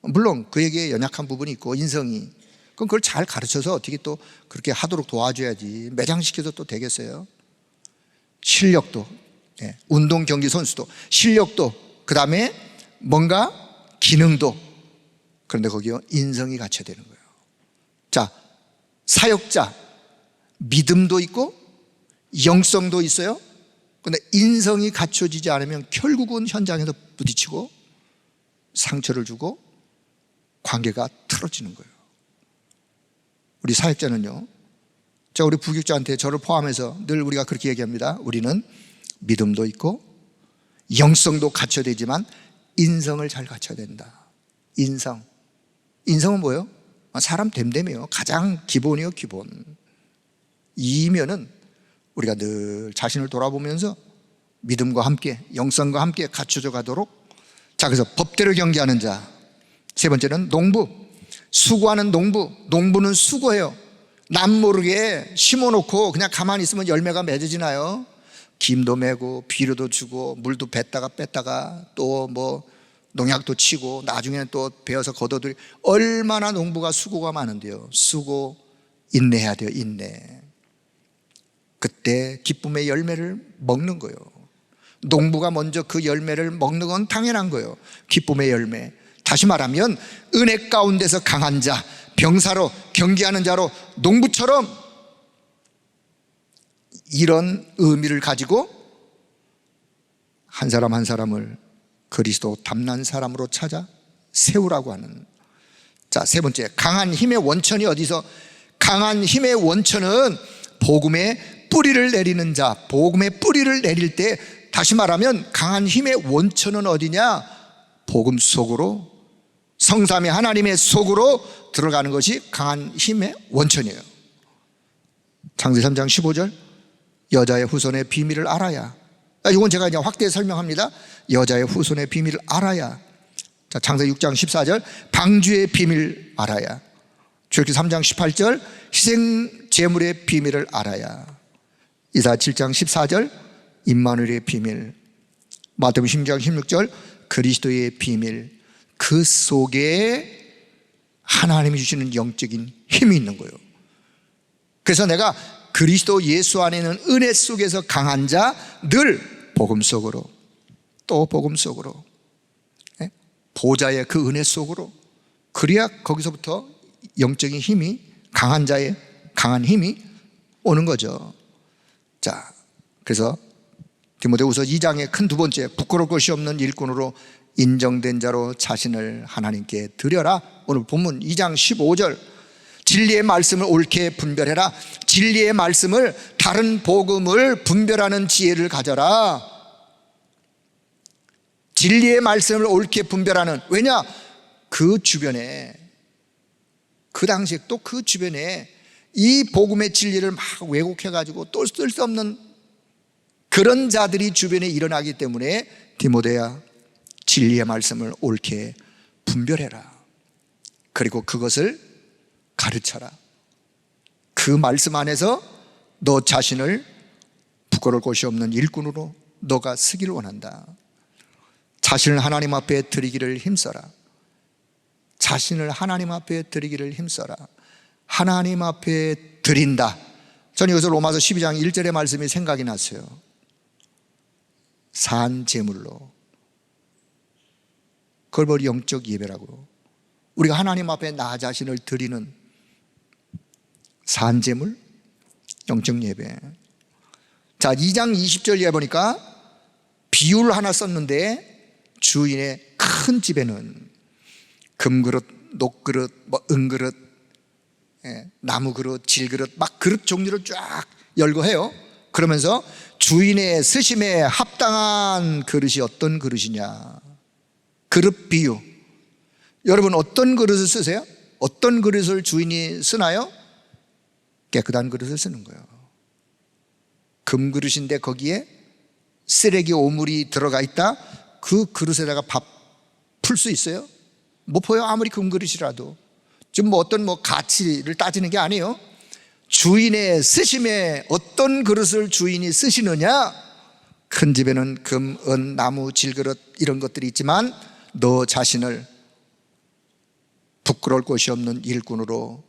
물론 그에게 연약한 부분이 있고 인성이, 그럼 그걸 잘 가르쳐서 어떻게 또 그렇게 하도록 도와줘야지. 매장시켜서 또 되겠어요? 실력도, 운동 경기 선수도 실력도, 그 다음에 뭔가 기능도, 그런데 거기에 인성이 갖춰야 되는 거예요. 자, 사역자, 믿음도 있고 영성도 있어요. 그런데 인성이 갖춰지지 않으면 결국은 현장에서 부딪히고 상처를 주고 관계가 틀어지는 거예요. 우리 사역자는요, 제가 우리 부교육자한테 저를 포함해서 늘 우리가 그렇게 얘기합니다. 우리는 믿음도 있고 영성도 갖춰야 되지만 인성을 잘 갖춰야 된다. 인성은 뭐예요? 사람 됨됨이에요. 가장 기본이요, 기본. 이면은 우리가 늘 자신을 돌아보면서 믿음과 함께, 영성과 함께 갖춰져 가도록. 자, 그래서 법대로 경기하는 자. 세 번째는 농부, 수고하는 농부. 농부는 수고해요. 남 모르게 심어놓고 그냥 가만히 있으면 열매가 맺어지나요? 김도 메고 비료도 주고 물도 뱉다가 뺐다가 또 뭐 농약도 치고 나중에는 또 베어서 걷어들이 얼마나 농부가 수고가 많은데요. 수고, 인내해야 돼요. 인내. 그때 기쁨의 열매를 먹는 거예요. 농부가 먼저 그 열매를 먹는 건 당연한 거예요. 기쁨의 열매. 다시 말하면 은혜 가운데서 강한 자, 병사로 경계하는 자로 농부처럼 이런 의미를 가지고 한 사람 한 사람을 그리스도 닮는 사람으로 찾아 세우라고 하는. 자, 세 번째, 강한 힘의 원천이 어디서? 강한 힘의 원천은 복음의 뿌리를 내리는 자. 복음의 뿌리를 내릴 때, 다시 말하면 강한 힘의 원천은 어디냐? 복음 속으로, 성삼위 하나님의 속으로 들어가는 것이 강한 힘의 원천이에요. 창세기 3장 15절, 여자의 후손의 비밀을 알아야. 이건 제가 이제 확대 설명합니다. 여자의 후손의 비밀을 알아야. 자, 창세기 6장 14절, 방주의 비밀 알아야. 출애굽기 3장 18절, 희생 제물의 비밀을 알아야. 이사 7장 14절, 임마누엘의 비밀. 마태복음 16장 16절, 그리스도의 비밀. 그 속에 하나님이 주시는 영적인 힘이 있는 거예요. 그래서 내가 그리스도 예수 안에 있는 은혜 속에서 강한 자, 늘 복음 속으로, 또 복음 속으로, 보좌의 그 은혜 속으로, 그래야 거기서부터 영적인 힘이, 강한 자의 강한 힘이 오는 거죠. 자, 그래서 디모데후서 2장의 큰 두 번째, 부끄러울 것이 없는 일꾼으로 인정된 자로 자신을 하나님께 드려라. 오늘 본문 2장 15절, 진리의 말씀을 옳게 분별해라. 진리의 말씀을, 다른 복음을 분별하는 지혜를 가져라. 진리의 말씀을 옳게 분별하는. 왜냐? 그 주변에, 그 당시에 또 그 주변에 이 복음의 진리를 막 왜곡해가지고 또 쓸 수 없는 그런 자들이 주변에 일어나기 때문에 디모데야, 진리의 말씀을 옳게 분별해라. 그리고 그것을 가르쳐라. 그 말씀 안에서 너 자신을 부끄러울 것이 없는 일꾼으로 너가 쓰기를 원한다. 자신을 하나님 앞에 드리기를 힘써라. 자신을 하나님 앞에 드리기를 힘써라. 하나님 앞에 드린다. 저는 여기서 로마서 12장 1절의 말씀이 생각이 났어요. 산 제물로. 그걸 바로 영적 예배라고. 우리가 하나님 앞에 나 자신을 드리는 산 제물, 영적 예배. 자, 2장 20절 이해 보니까 비유를 하나 썼는데, 주인의 큰 집에는 금그릇, 녹그릇, 은그릇, 나무그릇, 질그릇, 막 그릇 종류를 쫙 열거해요. 그러면서 주인의 쓰심에 합당한 그릇이 어떤 그릇이냐. 그릇 비유. 여러분, 어떤 그릇을 쓰세요? 어떤 그릇을 주인이 쓰나요? 깨끗한 그릇을 쓰는 거예요. 금그릇인데 거기에 쓰레기 오물이 들어가 있다? 그 그릇에다가 밥 풀 수 있어요? 못 보여. 아무리 금그릇이라도. 지금 어떤 가치를 따지는 게 아니에요. 주인의 쓰심에 어떤 그릇을 주인이 쓰시느냐. 큰 집에는 금, 은, 나무, 질그릇 이런 것들이 있지만 너 자신을 부끄러울 것이 없는 일꾼으로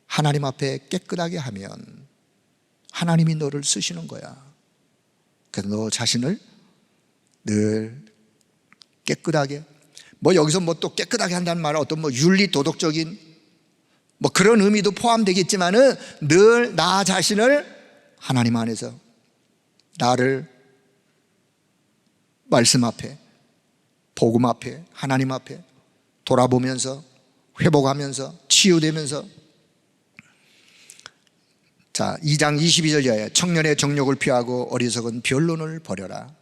하나님 앞에 깨끗하게 하면 하나님이 너를 쓰시는 거야. 그래서 너 자신을 늘 깨끗하게, 여기서 또 깨끗하게 한다는 말은 어떤 윤리 도덕적인 그런 의미도 포함되겠지만은 늘 나 자신을 하나님 안에서, 나를 말씀 앞에, 복음 앞에, 하나님 앞에 돌아보면서, 회복하면서, 치유되면서. 자, 2장 22절 이하에 청년의 정욕을 피하고 어리석은 변론을 버려라.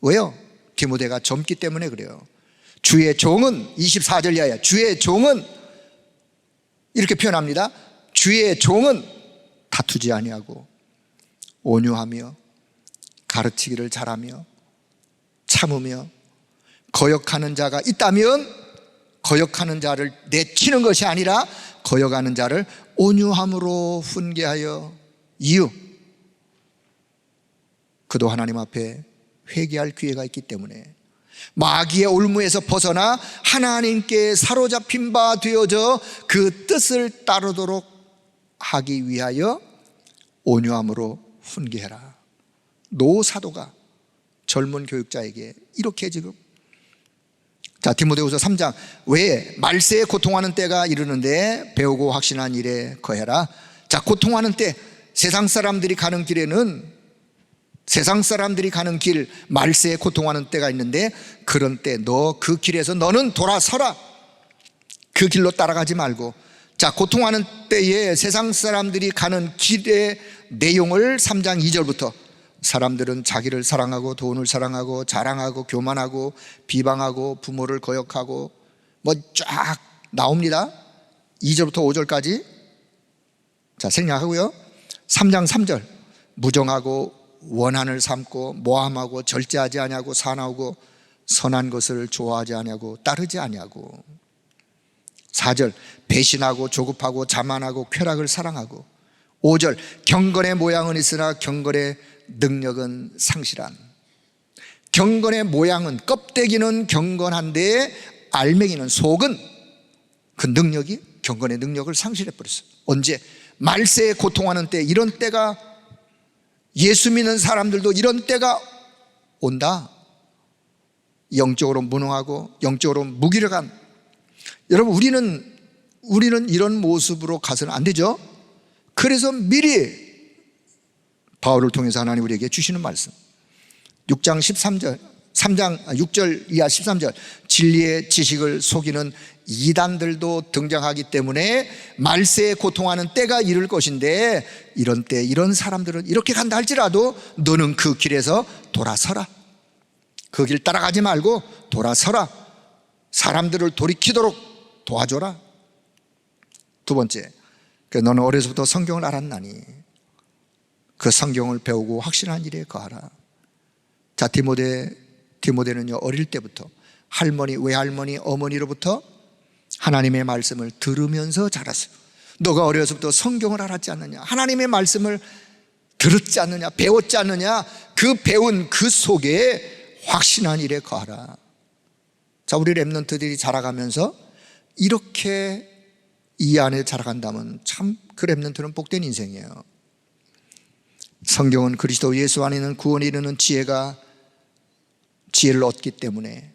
왜요? 디모데가 젊기 때문에 그래요. 주의 종은, 24절 이하에 주의 종은 이렇게 표현합니다. 주의 종은 다투지 아니하고 온유하며 가르치기를 잘하며 참으며, 거역하는 자가 있다면 거역하는 자를 내치는 것이 아니라 거역하는 자를 온유함으로 훈계하여. 이유, 그도 하나님 앞에 회개할 기회가 있기 때문에. 마귀의 올무에서 벗어나 하나님께 사로잡힌 바 되어져 그 뜻을 따르도록 하기 위하여 온유함으로 훈계해라. 노 사도가 젊은 교육자에게 이렇게 지금, 자, 디모데후서 3장, 왜 말세에 고통하는 때가 이르는데 배우고 확신한 일에 거해라. 자, 고통하는 때, 세상 사람들이 가는 길에는, 세상 사람들이 가는 길, 말세에 고통하는 때가 있는데, 그런 때 너 그 길에서 너는 돌아서라. 그 길로 따라가지 말고. 자, 고통하는 때에 세상 사람들이 가는 길의 내용을 3장 2절부터, 사람들은 자기를 사랑하고 돈을 사랑하고 자랑하고 교만하고 비방하고 부모를 거역하고 뭐 쫙 나옵니다. 2절부터 5절까지. 자, 생략하고요. 3장 3절, 무정하고 원한을 삼고 모함하고 절제하지 아니하고 사나우고 선한 것을 좋아하지 아니하고 따르지 아니하고. 4절, 배신하고 조급하고 자만하고 쾌락을 사랑하고. 5절, 경건의 모양은 있으나 경건의 능력은 상실한. 경건의 모양은, 껍데기는 경건한데 알맹이는, 속은, 그 능력이, 경건의 능력을 상실해버렸어요. 언제? 말세에 고통하는 때, 이런 때가, 예수 믿는 사람들도 이런 때가 온다. 영적으로 무능하고 영적으로 무기력한. 여러분, 우리는 이런 모습으로 가서는 안 되죠. 그래서 미리 바울을 통해서 하나님 우리에게 주시는 말씀, 6장 13절, 3장 6절 이하 13절, 진리의 지식을 속이는 이단들도 등장하기 때문에 말세에 고통하는 때가 이를 것인데, 이런 때 이런 사람들은 이렇게 간다 할지라도 너는 그 길에서 돌아서라. 그 길 따라가지 말고 돌아서라. 사람들을 돌이키도록 도와줘라. 두 번째, 너는 어려서부터 성경을 알았나니 그 성경을 배우고 확신한 일에 거하라. 자, 디모데는요, 어릴 때부터 할머니, 외할머니, 어머니로부터 하나님의 말씀을 들으면서 자랐어요. 너가 어려서부터 성경을 알았지 않느냐, 하나님의 말씀을 들었지 않느냐, 배웠지 않느냐, 그 배운 그 속에 확신한 일에 거하라. 자, 우리 렘넌트들이 자라가면서 이렇게 이 안에 자라간다면 참 그 렘넌트는 복된 인생이에요. 성경은 그리스도 예수 안에 있는 구원에 이르는 지혜를 얻기 때문에,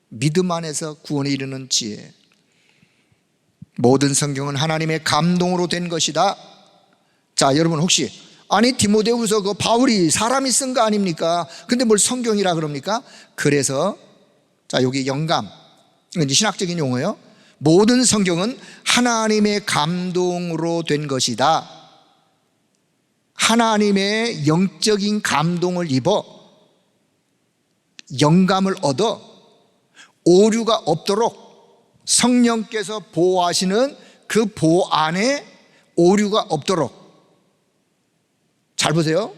믿음 안에서 구원에 이르는 지혜. 모든 성경은 하나님의 감동으로 된 것이다. 자, 여러분 혹시, 아니 디모데후서 그 바울이 사람이 쓴 거 아닙니까? 근데 뭘 성경이라 그럽니까? 그래서 자, 여기 영감, 이건 신학적인 용어예요. 모든 성경은 하나님의 감동으로 된 것이다. 하나님의 영적인 감동을 입어 영감을 얻어 오류가 없도록 성령께서 보호하시는 그 보호 안에 오류가 없도록. 잘 보세요.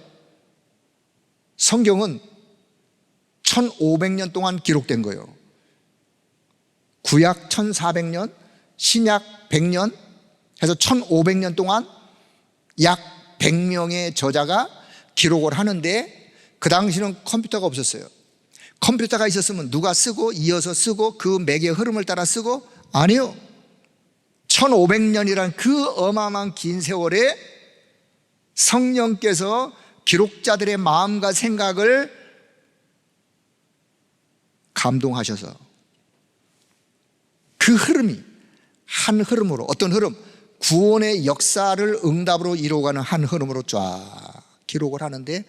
성경은 1500년 동안 기록된 거예요. 구약 1400년, 신약 100년 해서 1500년 동안 약 100명의 저자가 기록을 하는데, 그 당시는 컴퓨터가 없었어요. 컴퓨터가 있었으면 누가 쓰고 이어서 쓰고 그 맥의 흐름을 따라 쓰고, 아니요. 1500년이란 그 어마어마한 긴 세월에 성령께서 기록자들의 마음과 생각을 감동하셔서 그 흐름이 한 흐름으로, 어떤 흐름? 구원의 역사를 응답으로 이루어가는 한 흐름으로 쫙 기록을 하는데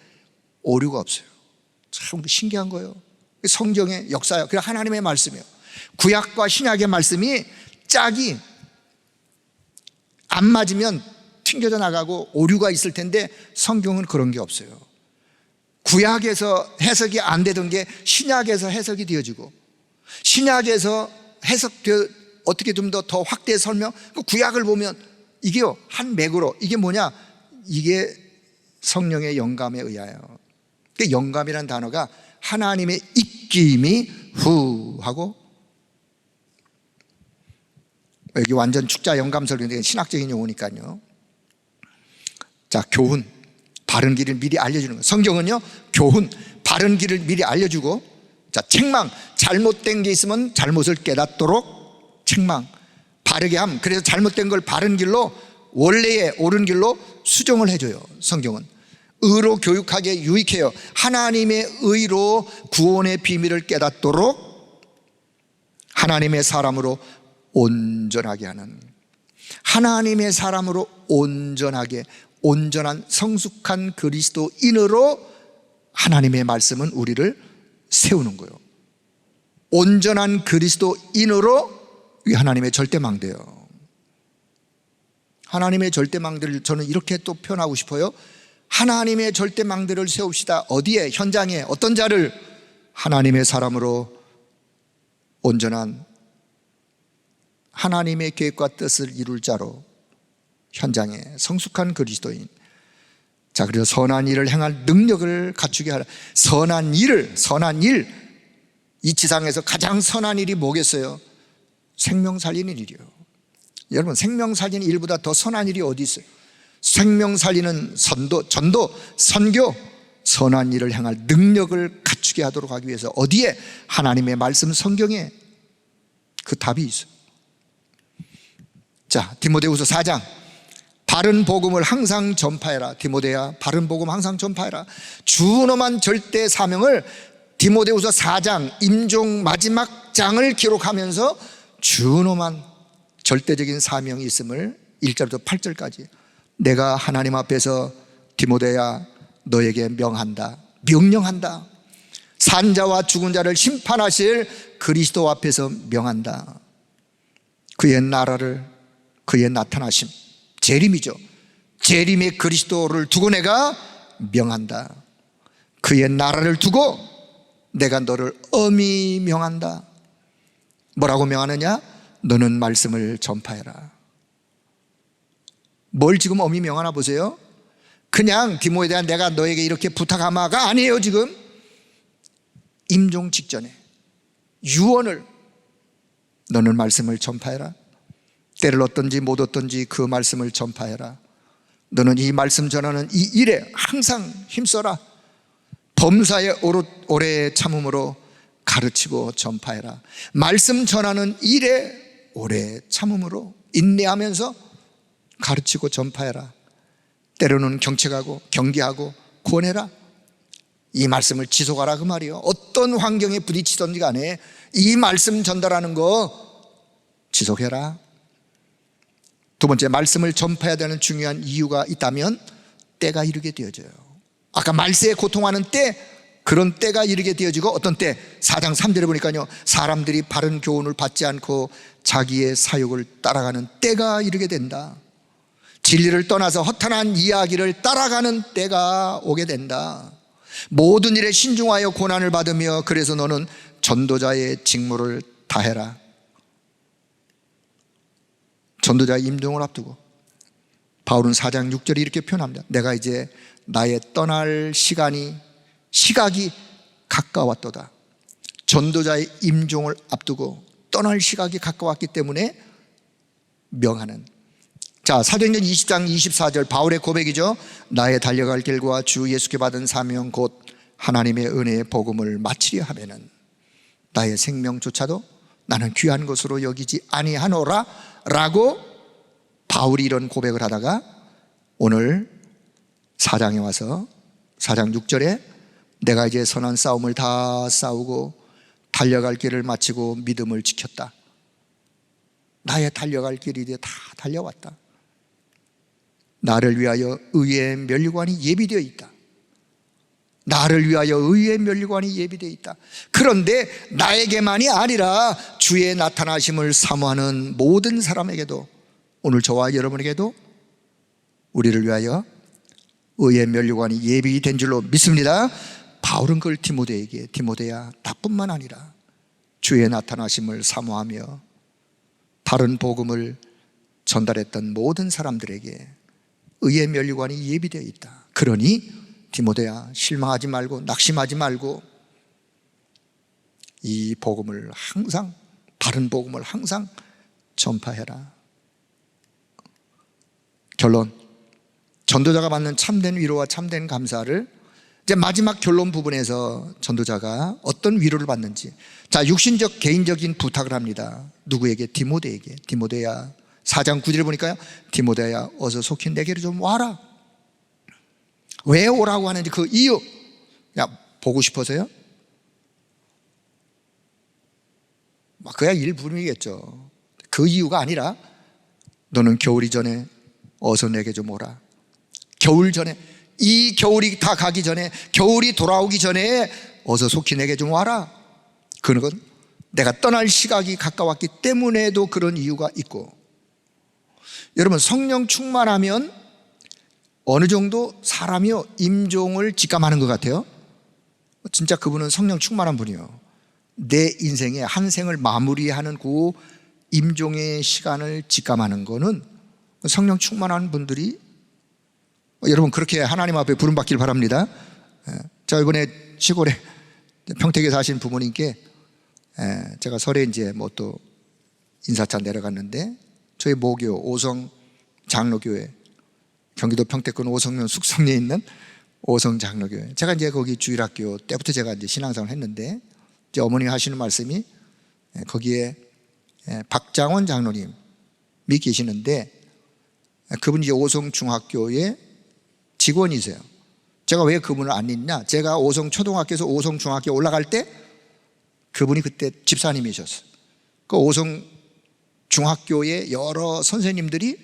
오류가 없어요. 참 신기한 거예요. 성경의 역사예요. 그냥 하나님의 말씀이에요. 구약과 신약의 말씀이 짝이 안 맞으면 튕겨져 나가고 오류가 있을 텐데, 성경은 그런 게 없어요. 구약에서 해석이 안 되던 게 신약에서 해석이 되어지고, 신약에서 해석되어 어떻게 좀 더 확대 설명, 구약을 보면 이게요, 한 맥으로, 이게 뭐냐, 이게 성령의 영감에 의하여. 그 영감이라는 단어가 하나님의 입김이 후 하고, 여기 완전 축자 영감 설교인데 신학적인 용어니까요. 자, 교훈, 바른 길을 미리 알려주는 거예요. 성경은요, 교훈, 바른 길을 미리 알려주고, 자, 책망. 잘못된 게 있으면 잘못을 깨닫도록 책망. 바르게 함. 그래서 잘못된 걸 바른 길로, 원래의 옳은 길로 수정을 해줘요. 성경은 의로 교육하게 유익해요. 하나님의 의로 구원의 비밀을 깨닫도록 하나님의 사람으로 온전하게 하는, 하나님의 사람으로 온전하게, 온전한 성숙한 그리스도인으로 하나님의 말씀은 우리를 세우는 거예요. 온전한 그리스도인으로 하나님의 절대망대요. 하나님의 절대망대를 저는 이렇게 또 표현하고 싶어요. 하나님의 절대망대를 세웁시다. 어디에? 현장에. 어떤 자를? 하나님의 사람으로 온전한 하나님의 계획과 뜻을 이룰 자로, 현장에 성숙한 그리스도인. 자, 그래서 선한 일을 행할 능력을 갖추게 하라. 선한 일, 이 지상에서 가장 선한 일이 뭐겠어요? 생명 살리는 일이요. 여러분, 생명 살리는 일보다 더 선한 일이 어디 있어요? 생명 살리는 전도, 선교, 선한 일을 행할 능력을 갖추게 하도록 하기 위해서 어디에? 하나님의 말씀 성경에 그 답이 있어요. 자, 디모데후서 4장. 바른 복음을 항상 전파해라. 디모데야, 바른 복음 항상 전파해라. 준엄한 절대 사명을 디모데후서 4장, 임종 마지막 장을 기록하면서 준엄한 절대적인 사명이 있음을 1절부터 8절까지 내가 하나님 앞에서 디모데야 너에게 명령한다. 산자와 죽은 자를 심판하실 그리스도 앞에서 명한다. 그의 나라를, 그의 나타나심, 재림이죠. 재림의 그리스도를 두고 내가 명한다. 그의 나라를 두고 내가 너를 엄히 명한다. 뭐라고 명하느냐? 너는 말씀을 전파해라. 뭘 지금 엄히 명하나 보세요. 그냥 디모데에 대한 내가 너에게 이렇게 부탁하마가 아니에요. 지금 임종 직전에 유언을, 너는 말씀을 전파해라. 때를 얻든지 못 얻든지 그 말씀을 전파해라. 너는 이 말씀 전하는 이 일에 항상 힘써라. 범사에 오래 참음으로 가르치고 전파해라. 말씀 전하는 일에 오래 참음으로 인내하면서 가르치고 전파해라. 때로는 경책하고 경계하고 구원해라. 이 말씀을 지속하라 그 말이요. 어떤 환경에 부딪히든지 간에 이 말씀 전달하는 거 지속해라. 두 번째, 말씀을 전파해야 되는 중요한 이유가 있다면 때가 이르게 되어져요. 아까 말세에 고통하는 때, 그런 때가 이르게 되어지고, 어떤 때? 4장 3절에 보니까요, 사람들이 바른 교훈을 받지 않고 자기의 사욕을 따라가는 때가 이르게 된다. 진리를 떠나서 허탄한 이야기를 따라가는 때가 오게 된다. 모든 일에 신중하여 고난을 받으며 그래서 너는 전도자의 직무를 다해라. 전도자의 임종을 앞두고 바울은 4장 6절에 이렇게 표현합니다. 내가 이제 나의 떠날 시각이 가까웠도다. 전도자의 임종을 앞두고 떠날 시각이 가까웠기 때문에 명하는. 자, 사도행전 20장 24절 바울의 고백이죠. 나의 달려갈 길과 주 예수께 받은 사명 곧 하나님의 은혜의 복음을 마치려 하면은 나의 생명조차도 나는 귀한 것으로 여기지 아니하노라 라고 바울이 이런 고백을 하다가 오늘 4장에 와서 4장 6절에 내가 이제 선한 싸움을 다 싸우고 달려갈 길을 마치고 믿음을 지켰다. 나의 달려갈 길이 이제 다 달려왔다. 나를 위하여 의의 면류관이 예비되어 있다. 나를 위하여 의의 면류관이 예비되어 있다. 그런데 나에게만이 아니라 주의 나타나심을 사모하는 모든 사람에게도, 오늘 저와 여러분에게도 우리를 위하여 의의 면류관이 예비된 줄로 믿습니다. 바울은 그걸 디모데에게, 디모데야 나뿐만 아니라 주의 나타나심을 사모하며 바른 복음을 전달했던 모든 사람들에게 의의 면류관이 예비되어 있다. 그러니 디모데야 실망하지 말고 낙심하지 말고 이 복음을 항상, 바른 복음을 항상 전파해라. 결론, 전도자가 받는 참된 위로와 참된 감사를 이제 마지막 결론 부분에서 전도자가 어떤 위로를 받는지, 자, 육신적 개인적인 부탁을 합니다. 누구에게? 디모데에게. 디모데야, 4장 9절을 보니까요, 디모데야 어서 속히 내게로 좀 와라. 왜 오라고 하는지 그 이유, 야, 보고 싶어서요? 그야 일부분이겠죠. 그 이유가 아니라 너는 겨울이 전에 어서 내게 좀 오라. 겨울 전에, 이 겨울이 다 가기 전에, 겨울이 돌아오기 전에 어서 속히 내게 좀 와라. 그건 내가 떠날 시각이 가까웠기 때문에도 그런 이유가 있고, 여러분, 성령 충만하면 어느 정도 사람이요 임종을 직감하는 것 같아요. 진짜 그분은 성령 충만한 분이요, 내 인생의 한 생을 마무리하는 그 임종의 시간을 직감하는 거는 성령 충만한 분들이, 여러분 그렇게 하나님 앞에 부름받길 바랍니다. 저 이번에 시골에 평택에 사신 부모님께 제가 설에 이제 뭐 또 인사차 내려갔는데, 저희 모교 오성 장로교회, 경기도 평택군 오성면 숙성리에 있는 오성 장로교회, 제가 이제 거기 주일학교 때부터 제가 이제 신앙생활을 했는데, 이제 어머니 하시는 말씀이, 거기에 박장원 장로님이 계시는데, 그분이 이제 오성 중학교의 직원이세요. 제가 왜 그분을 안 믿냐? 제가 오성 초등학교에서 오성 중학교에 올라갈 때 그분이 그때 집사님이셨어요. 그 오성 중학교의 여러 선생님들이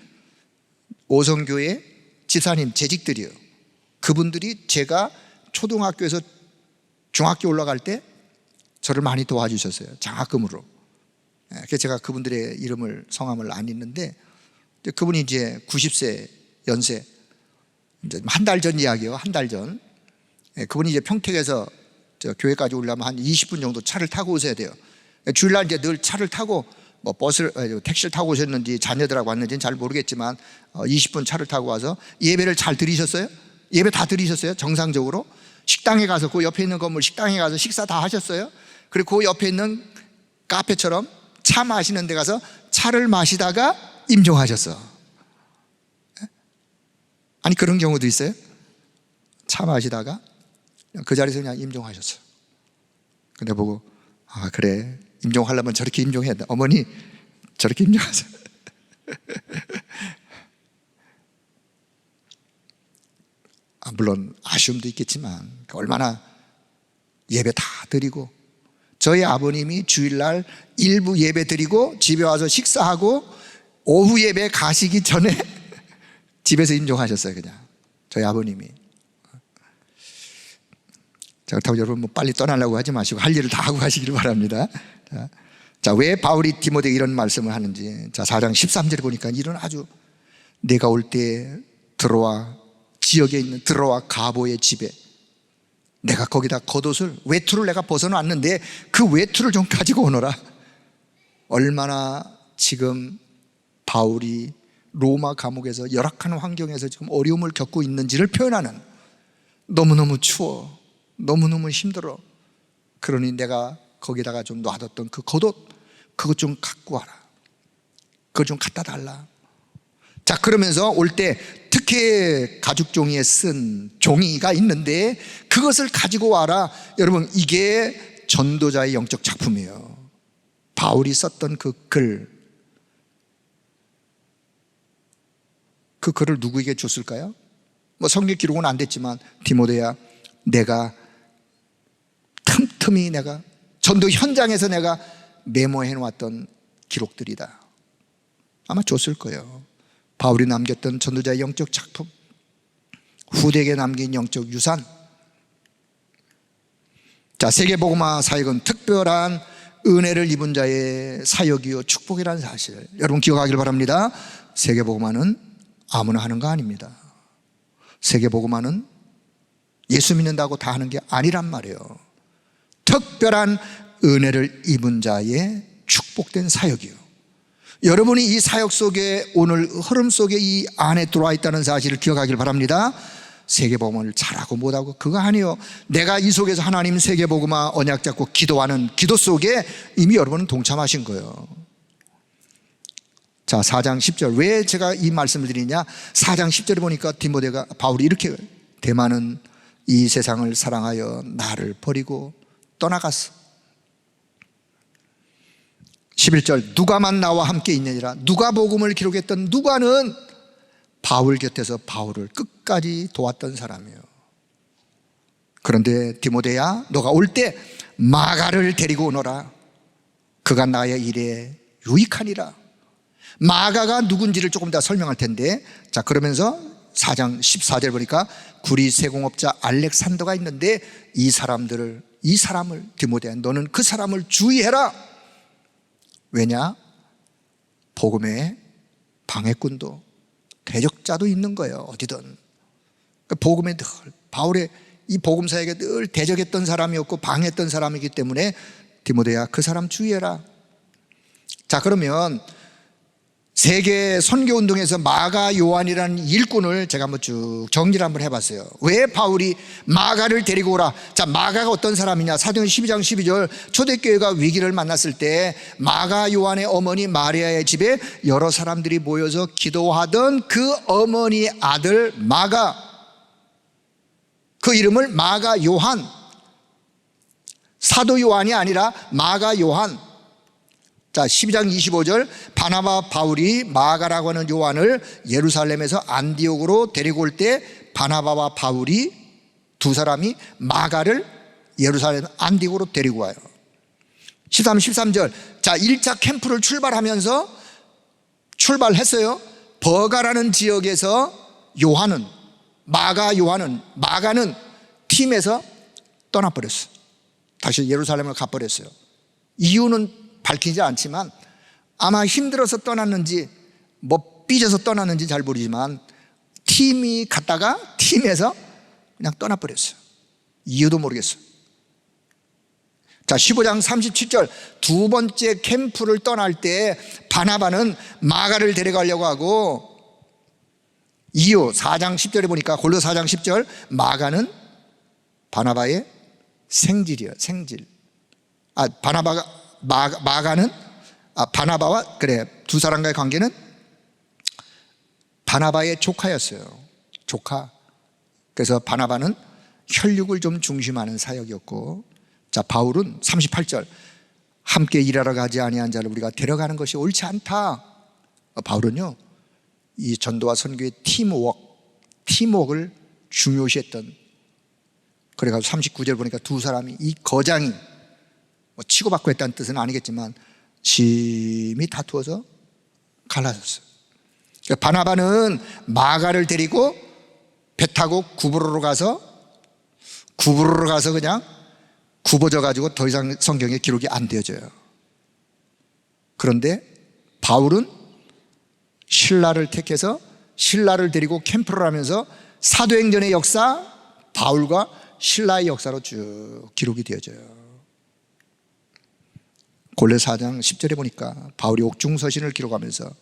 오성교회 집사님 재직들이에요. 그분들이 제가 초등학교에서 중학교 올라갈 때 저를 많이 도와주셨어요, 장학금으로. 그래서 제가 그분들의 이름을, 성함을 안 읽는데, 그분이 이제 90세 연세, 이제 한 달 전 이야기예요. 한 달 전. 그분이 이제 평택에서 저 교회까지 오려면 한 20분 정도 차를 타고 오셔야 돼요. 주일날 이제 늘 차를 타고, 뭐 버스를, 택시를 타고 오셨는지 자녀들하고 왔는지는 잘 모르겠지만 20분 차를 타고 와서 예배를 잘 드리셨어요? 예배 다 드리셨어요? 정상적으로? 식당에 가서, 그 옆에 있는 건물 식당에 가서 식사 다 하셨어요? 그리고 그 옆에 있는 카페처럼 차 마시는 데 가서 차를 마시다가 임종하셨어. 아니, 그런 경우도 있어요. 차 마시다가 그 자리에서 그냥 임종하셨어. 근데 보고, 아, 그래, 임종하려면 저렇게 임종해야 돼. 어머니, 저렇게 임종하세요. 물론 아쉬움도 있겠지만 얼마나 예배 다 드리고, 저희 아버님이 주일날 일부 예배 드리고 집에 와서 식사하고 오후 예배 가시기 전에 집에서 임종하셨어요. 그냥 저희 아버님이. 자, 그렇다고 여러분 뭐 빨리 떠나려고 하지 마시고 할 일을 다 하고 가시기를 바랍니다. 자, 왜 바울이 디모데에게 이런 말씀을 하는지, 자, 4장 13절에 보니까 이런 아주, 내가 올 때 들어와, 지역에 있는 들어와 가보의 집에 내가 거기다 겉옷을, 외투를 내가 벗어놨는데 그 외투를 좀 가지고 오너라. 얼마나 지금 바울이 로마 감옥에서 열악한 환경에서 지금 어려움을 겪고 있는지를 표현하는, 너무너무 추워, 너무너무 힘들어, 그러니 내가 거기다가 좀 놔뒀던 그 겉옷, 그것 좀 갖고 와라, 그것 좀 갖다 달라. 자, 그러면서 올 때 특혜 가죽 종이에 쓴 종이가 있는데 그것을 가지고 와라. 여러분, 이게 전도자의 영적 작품이에요. 바울이 썼던 그 글, 그 글을 누구에게 줬을까요? 뭐 성경 기록은 안 됐지만, 디모데야, 내가 틈틈이 내가 전도 현장에서 내가 메모해 놓았던 기록들이다. 아마 줬을 거예요. 바울이 남겼던 전도자의 영적 작품, 후대에게 남긴 영적 유산. 자, 세계복음화 사역은 특별한 은혜를 입은 자의 사역이요 축복이라는 사실, 여러분 기억하길 바랍니다. 세계복음화는 아무나 하는 거 아닙니다. 세계복음화는 예수 믿는다고 다 하는 게 아니란 말이에요. 특별한 은혜를 입은 자의 축복된 사역이요. 여러분이 이 사역 속에, 오늘 흐름 속에 이 안에 들어와 있다는 사실을 기억하길 바랍니다. 세계복음을 잘하고 못하고 그거 아니에요. 내가 이 속에서 하나님 세계복음화 언약 잡고 기도하는 기도 속에 이미 여러분은 동참하신 거예요. 자, 4장 10절. 왜 제가 이 말씀을 드리냐? 4장 10절에 보니까 디모데가, 바울이 이렇게, 대만은 이 세상을 사랑하여 나를 버리고 떠나갔어. 11절 누가만 나와 함께 있느니라. 누가복음을 기록했던 누가는 바울 곁에서 바울을 끝까지 도왔던 사람이에요. 그런데 디모데야, 너가 올 때 마가를 데리고 오너라. 그가 나의 일에 유익하니라. 마가가 누군지를 조금 더 설명할 텐데, 자, 그러면서 4장 14절 보니까 구리 세공업자 알렉산더가 있는데 이 사람을 디모데야, 너는 그 사람을 주의해라. 왜냐? 복음에 방해꾼도 대적자도 있는 거예요. 어디든. 그러니까 복음에 늘 바울의 이 복음사에게 늘 대적했던 사람이었고 방해했던 사람이기 때문에 디모데야, 그 사람 주의해라. 자, 그러면 세계 선교운동에서 마가 요한이라는 일꾼을 제가 한번 쭉 정리를 한번 해봤어요. 왜 바울이 마가를 데리고 오라? 자, 마가가 어떤 사람이냐? 사도행전 12장 12절 초대교회가 위기를 만났을 때 마가 요한의 어머니 마리아의 집에 여러 사람들이 모여서 기도하던 그 어머니 아들 마가, 그 이름을 마가 요한, 사도 요한이 아니라 마가 요한. 자, 12장 25절 바나바 바울이 마가라고 하는 요한을 예루살렘에서 안디옥으로 데리고 올 때 바나바와 바울이 두 사람이 마가를 예루살렘 안디옥으로 데리고 와요. 13, 13절 자, 1차 캠프를 출발했어요. 버가라는 지역에서 마가는 팀에서 떠나버렸어요. 다시 예루살렘을 가버렸어요. 이유는 밝히지 않지만 아마 힘들어서 떠났는지 삐져서 떠났는지 잘 모르지만 팀이 갔다가 팀에서 그냥 떠나버렸어요. 이유도 모르겠어요. 자, 15장 37절 두 번째 캠프를 떠날 때 바나바는 마가를 데려가려고 하고, 이유 4장 10절에 보니까 골로 4장 10절 마가는 바나바의 생질. 바나바와 두 사람과의 관계는 바나바의 조카였어요. 조카. 그래서 바나바는 혈육을 좀 중심하는 사역이었고, 자, 바울은 38절 함께 일하러 가지 아니한 자를 우리가 데려가는 것이 옳지 않다. 바울은요, 이 전도와 선교의 팀워크를 중요시했던, 그래가지고 39절 보니까 두 사람이, 이 거장이 치고받고 했다는 뜻은 아니겠지만 심히 다투어서 갈라졌어요. 그러니까 바나바는 마가를 데리고 배 타고 구브로로 가서 그냥 굽어져 가지고 더 이상 성경에 기록이 안 되어져요. 그런데 바울은 실라를 택해서 실라를 데리고 캠프를 하면서 사도행전의 역사, 바울과 실라의 역사로 쭉 기록이 되어져요. 골로 4장 10절에 보니까 바울이 옥중서신을 기록하면서,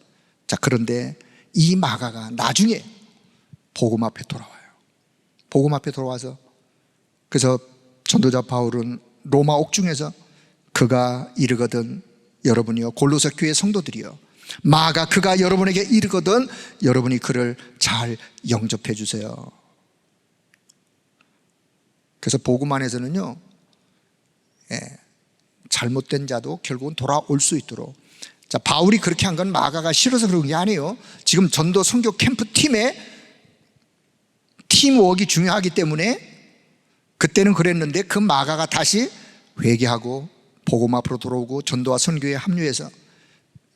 자, 그런데 이 마가가 나중에 복음 앞에 돌아와요. 복음 앞에 돌아와서, 그래서 전도자 바울은 로마 옥중에서 그가 이르거든 여러분이요, 골로새 교회 성도들이요, 마가 그가 여러분에게 이르거든 여러분이 그를 잘 영접해 주세요. 그래서 복음 안에서는요, 잘못된 자도 결국은 돌아올 수 있도록. 자, 바울이 그렇게 한 건 마가가 싫어서 그런 게 아니에요. 지금 전도 선교 캠프 팀의 팀워크가 중요하기 때문에 그때는 그랬는데, 그 마가가 다시 회개하고 복음 앞으로 돌아오고 전도와 선교에 합류해서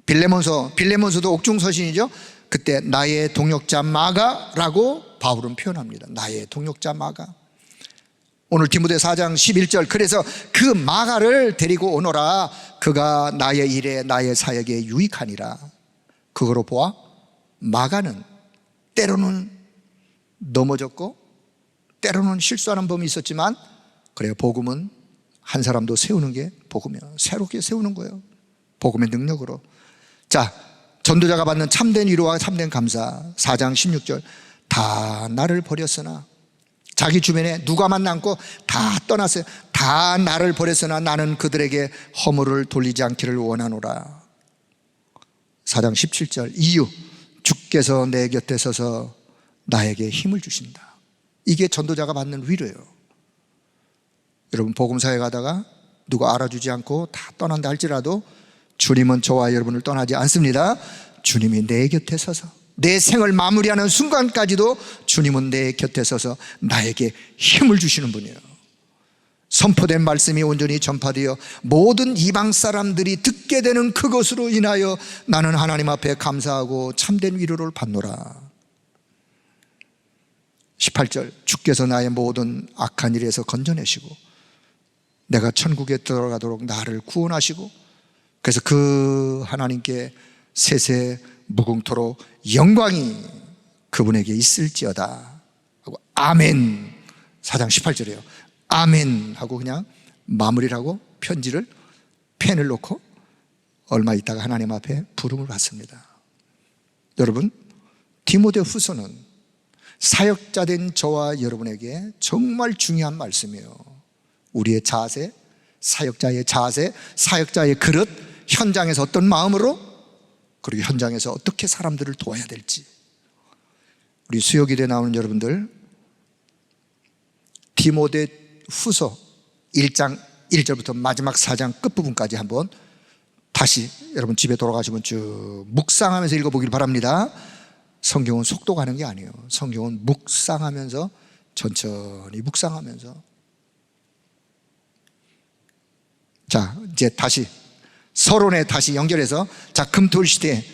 빌레몬서도 옥중서신이죠. 그때 나의 동역자 마가라고 바울은 표현합니다. 나의 동역자 마가. 오늘 디모데 4장 11절 그래서 그 마가를 데리고 오너라. 그가 나의 일에 나의 사역에 유익하니라. 그거로 보아 마가는 때로는 넘어졌고 때로는 실수하는 범이 있었지만, 그래요, 복음은 한 사람도 세우는 게 복음이에요. 새롭게 세우는 거예요, 복음의 능력으로. 자, 전도자가 받는 참된 위로와 참된 감사. 4장 16절 다 나를 버렸으나, 자기 주변에 누가만 남고 다 떠났어요. 다 나를 버렸으나 나는 그들에게 허물을 돌리지 않기를 원하노라. 4장 17절 이유, 주께서 내 곁에 서서 나에게 힘을 주신다. 이게 전도자가 받는 위로예요. 여러분 복음사에 가다가 누가 알아주지 않고 다 떠난다 할지라도 주님은 저와 여러분을 떠나지 않습니다. 주님이 내 곁에 서서 내 생을 마무리하는 순간까지도 주님은 내 곁에 서서 나에게 힘을 주시는 분이에요. 선포된 말씀이 온전히 전파되어 모든 이방 사람들이 듣게 되는 그것으로 인하여 나는 하나님 앞에 감사하고 참된 위로를 받노라. 18절, 주께서 나의 모든 악한 일에서 건져내시고 내가 천국에 들어가도록 나를 구원하시고, 그래서 그 하나님께 세세 무궁토록 영광이 그분에게 있을지어다 하고 아멘. 4장 18절이에요. 아멘 하고 그냥 마무리를 하고 편지를 펜을 놓고 얼마 있다가 하나님 앞에 부름을 받습니다. 여러분, 디모데 후서는 사역자된 저와 여러분에게 정말 중요한 말씀이에요. 우리의 자세, 사역자의 자세, 사역자의 그릇, 현장에서 어떤 마음으로, 그리고 현장에서 어떻게 사람들을 도와야 될지. 우리 수요기도에 나오는 여러분들, 디모데 후서 1장 1절부터 마지막 4장 끝부분까지 한번 다시 여러분 집에 돌아가시면 쭉 묵상하면서 읽어보길 바랍니다. 성경은 속도 가는 게 아니에요. 성경은 묵상하면서, 천천히 묵상하면서. 자, 이제 다시 서론에 다시 연결해서, 자, 금토일시대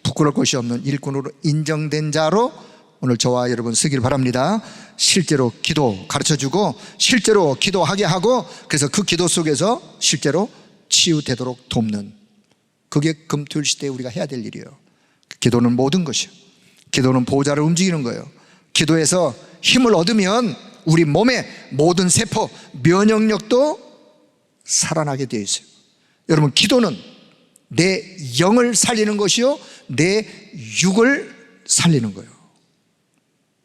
부끄러울 것이 없는 일꾼으로 인정된 자로 오늘 저와 여러분 쓰길 바랍니다. 실제로 기도 가르쳐주고 실제로 기도하게 하고, 그래서 그 기도 속에서 실제로 치유되도록 돕는, 그게 금토일시대에 우리가 해야 될 일이에요. 기도는 모든 것이에요. 기도는 보호자를 움직이는 거예요. 기도에서 힘을 얻으면 우리 몸의 모든 세포, 면역력도 살아나게 되어 있어요. 여러분, 기도는 내 영을 살리는 것이요, 내 육을 살리는 거예요.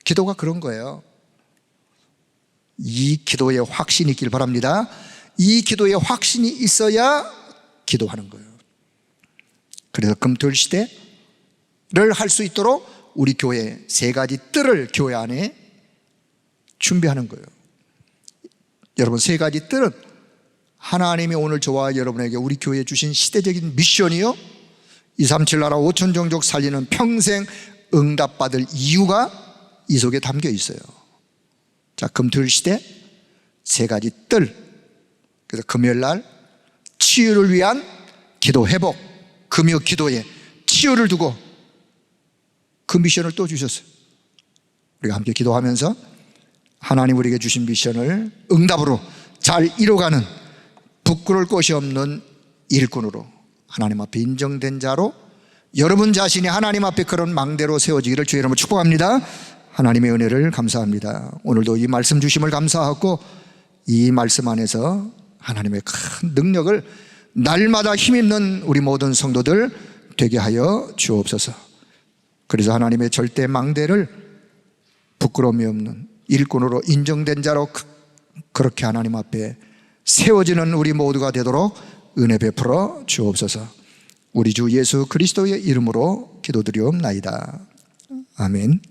기도가 그런 거예요. 이 기도에 확신이 있길 바랍니다. 이 기도에 확신이 있어야 기도하는 거예요. 그래서 금토일시대를 할 수 있도록 우리 교회 세 가지 뜰을 교회 안에 준비하는 거예요. 여러분, 세 가지 뜰은 하나님이 오늘 저와 여러분에게 우리 교회에 주신 시대적인 미션이요, 237 나라 5천 종족 살리는 평생 응답받을 이유가 이 속에 담겨 있어요. 자, 금토일시대 세 가지 뜰. 그래서 금요일날 치유를 위한 기도 회복, 금요 기도에 치유를 두고 그 미션을 또 주셨어요. 우리가 함께 기도하면서 하나님 우리에게 주신 미션을 응답으로 잘 이뤄가는 부끄러울 것이 없는 일꾼으로, 하나님 앞에 인정된 자로 여러분 자신이 하나님 앞에 그런 망대로 세워지기를 주의 이름으로 축복합니다. 하나님의 은혜를 감사합니다. 오늘도 이 말씀 주심을 감사하고 이 말씀 안에서 하나님의 큰 능력을 날마다 힘있는 우리 모든 성도들 되게 하여 주옵소서. 그래서 하나님의 절대 망대를 부끄러움이 없는 일꾼으로 인정된 자로 그렇게 하나님 앞에 세워지는 우리 모두가 되도록 은혜 베풀어 주옵소서. 우리 주 예수 그리스도의 이름으로 기도드리옵나이다. 아멘.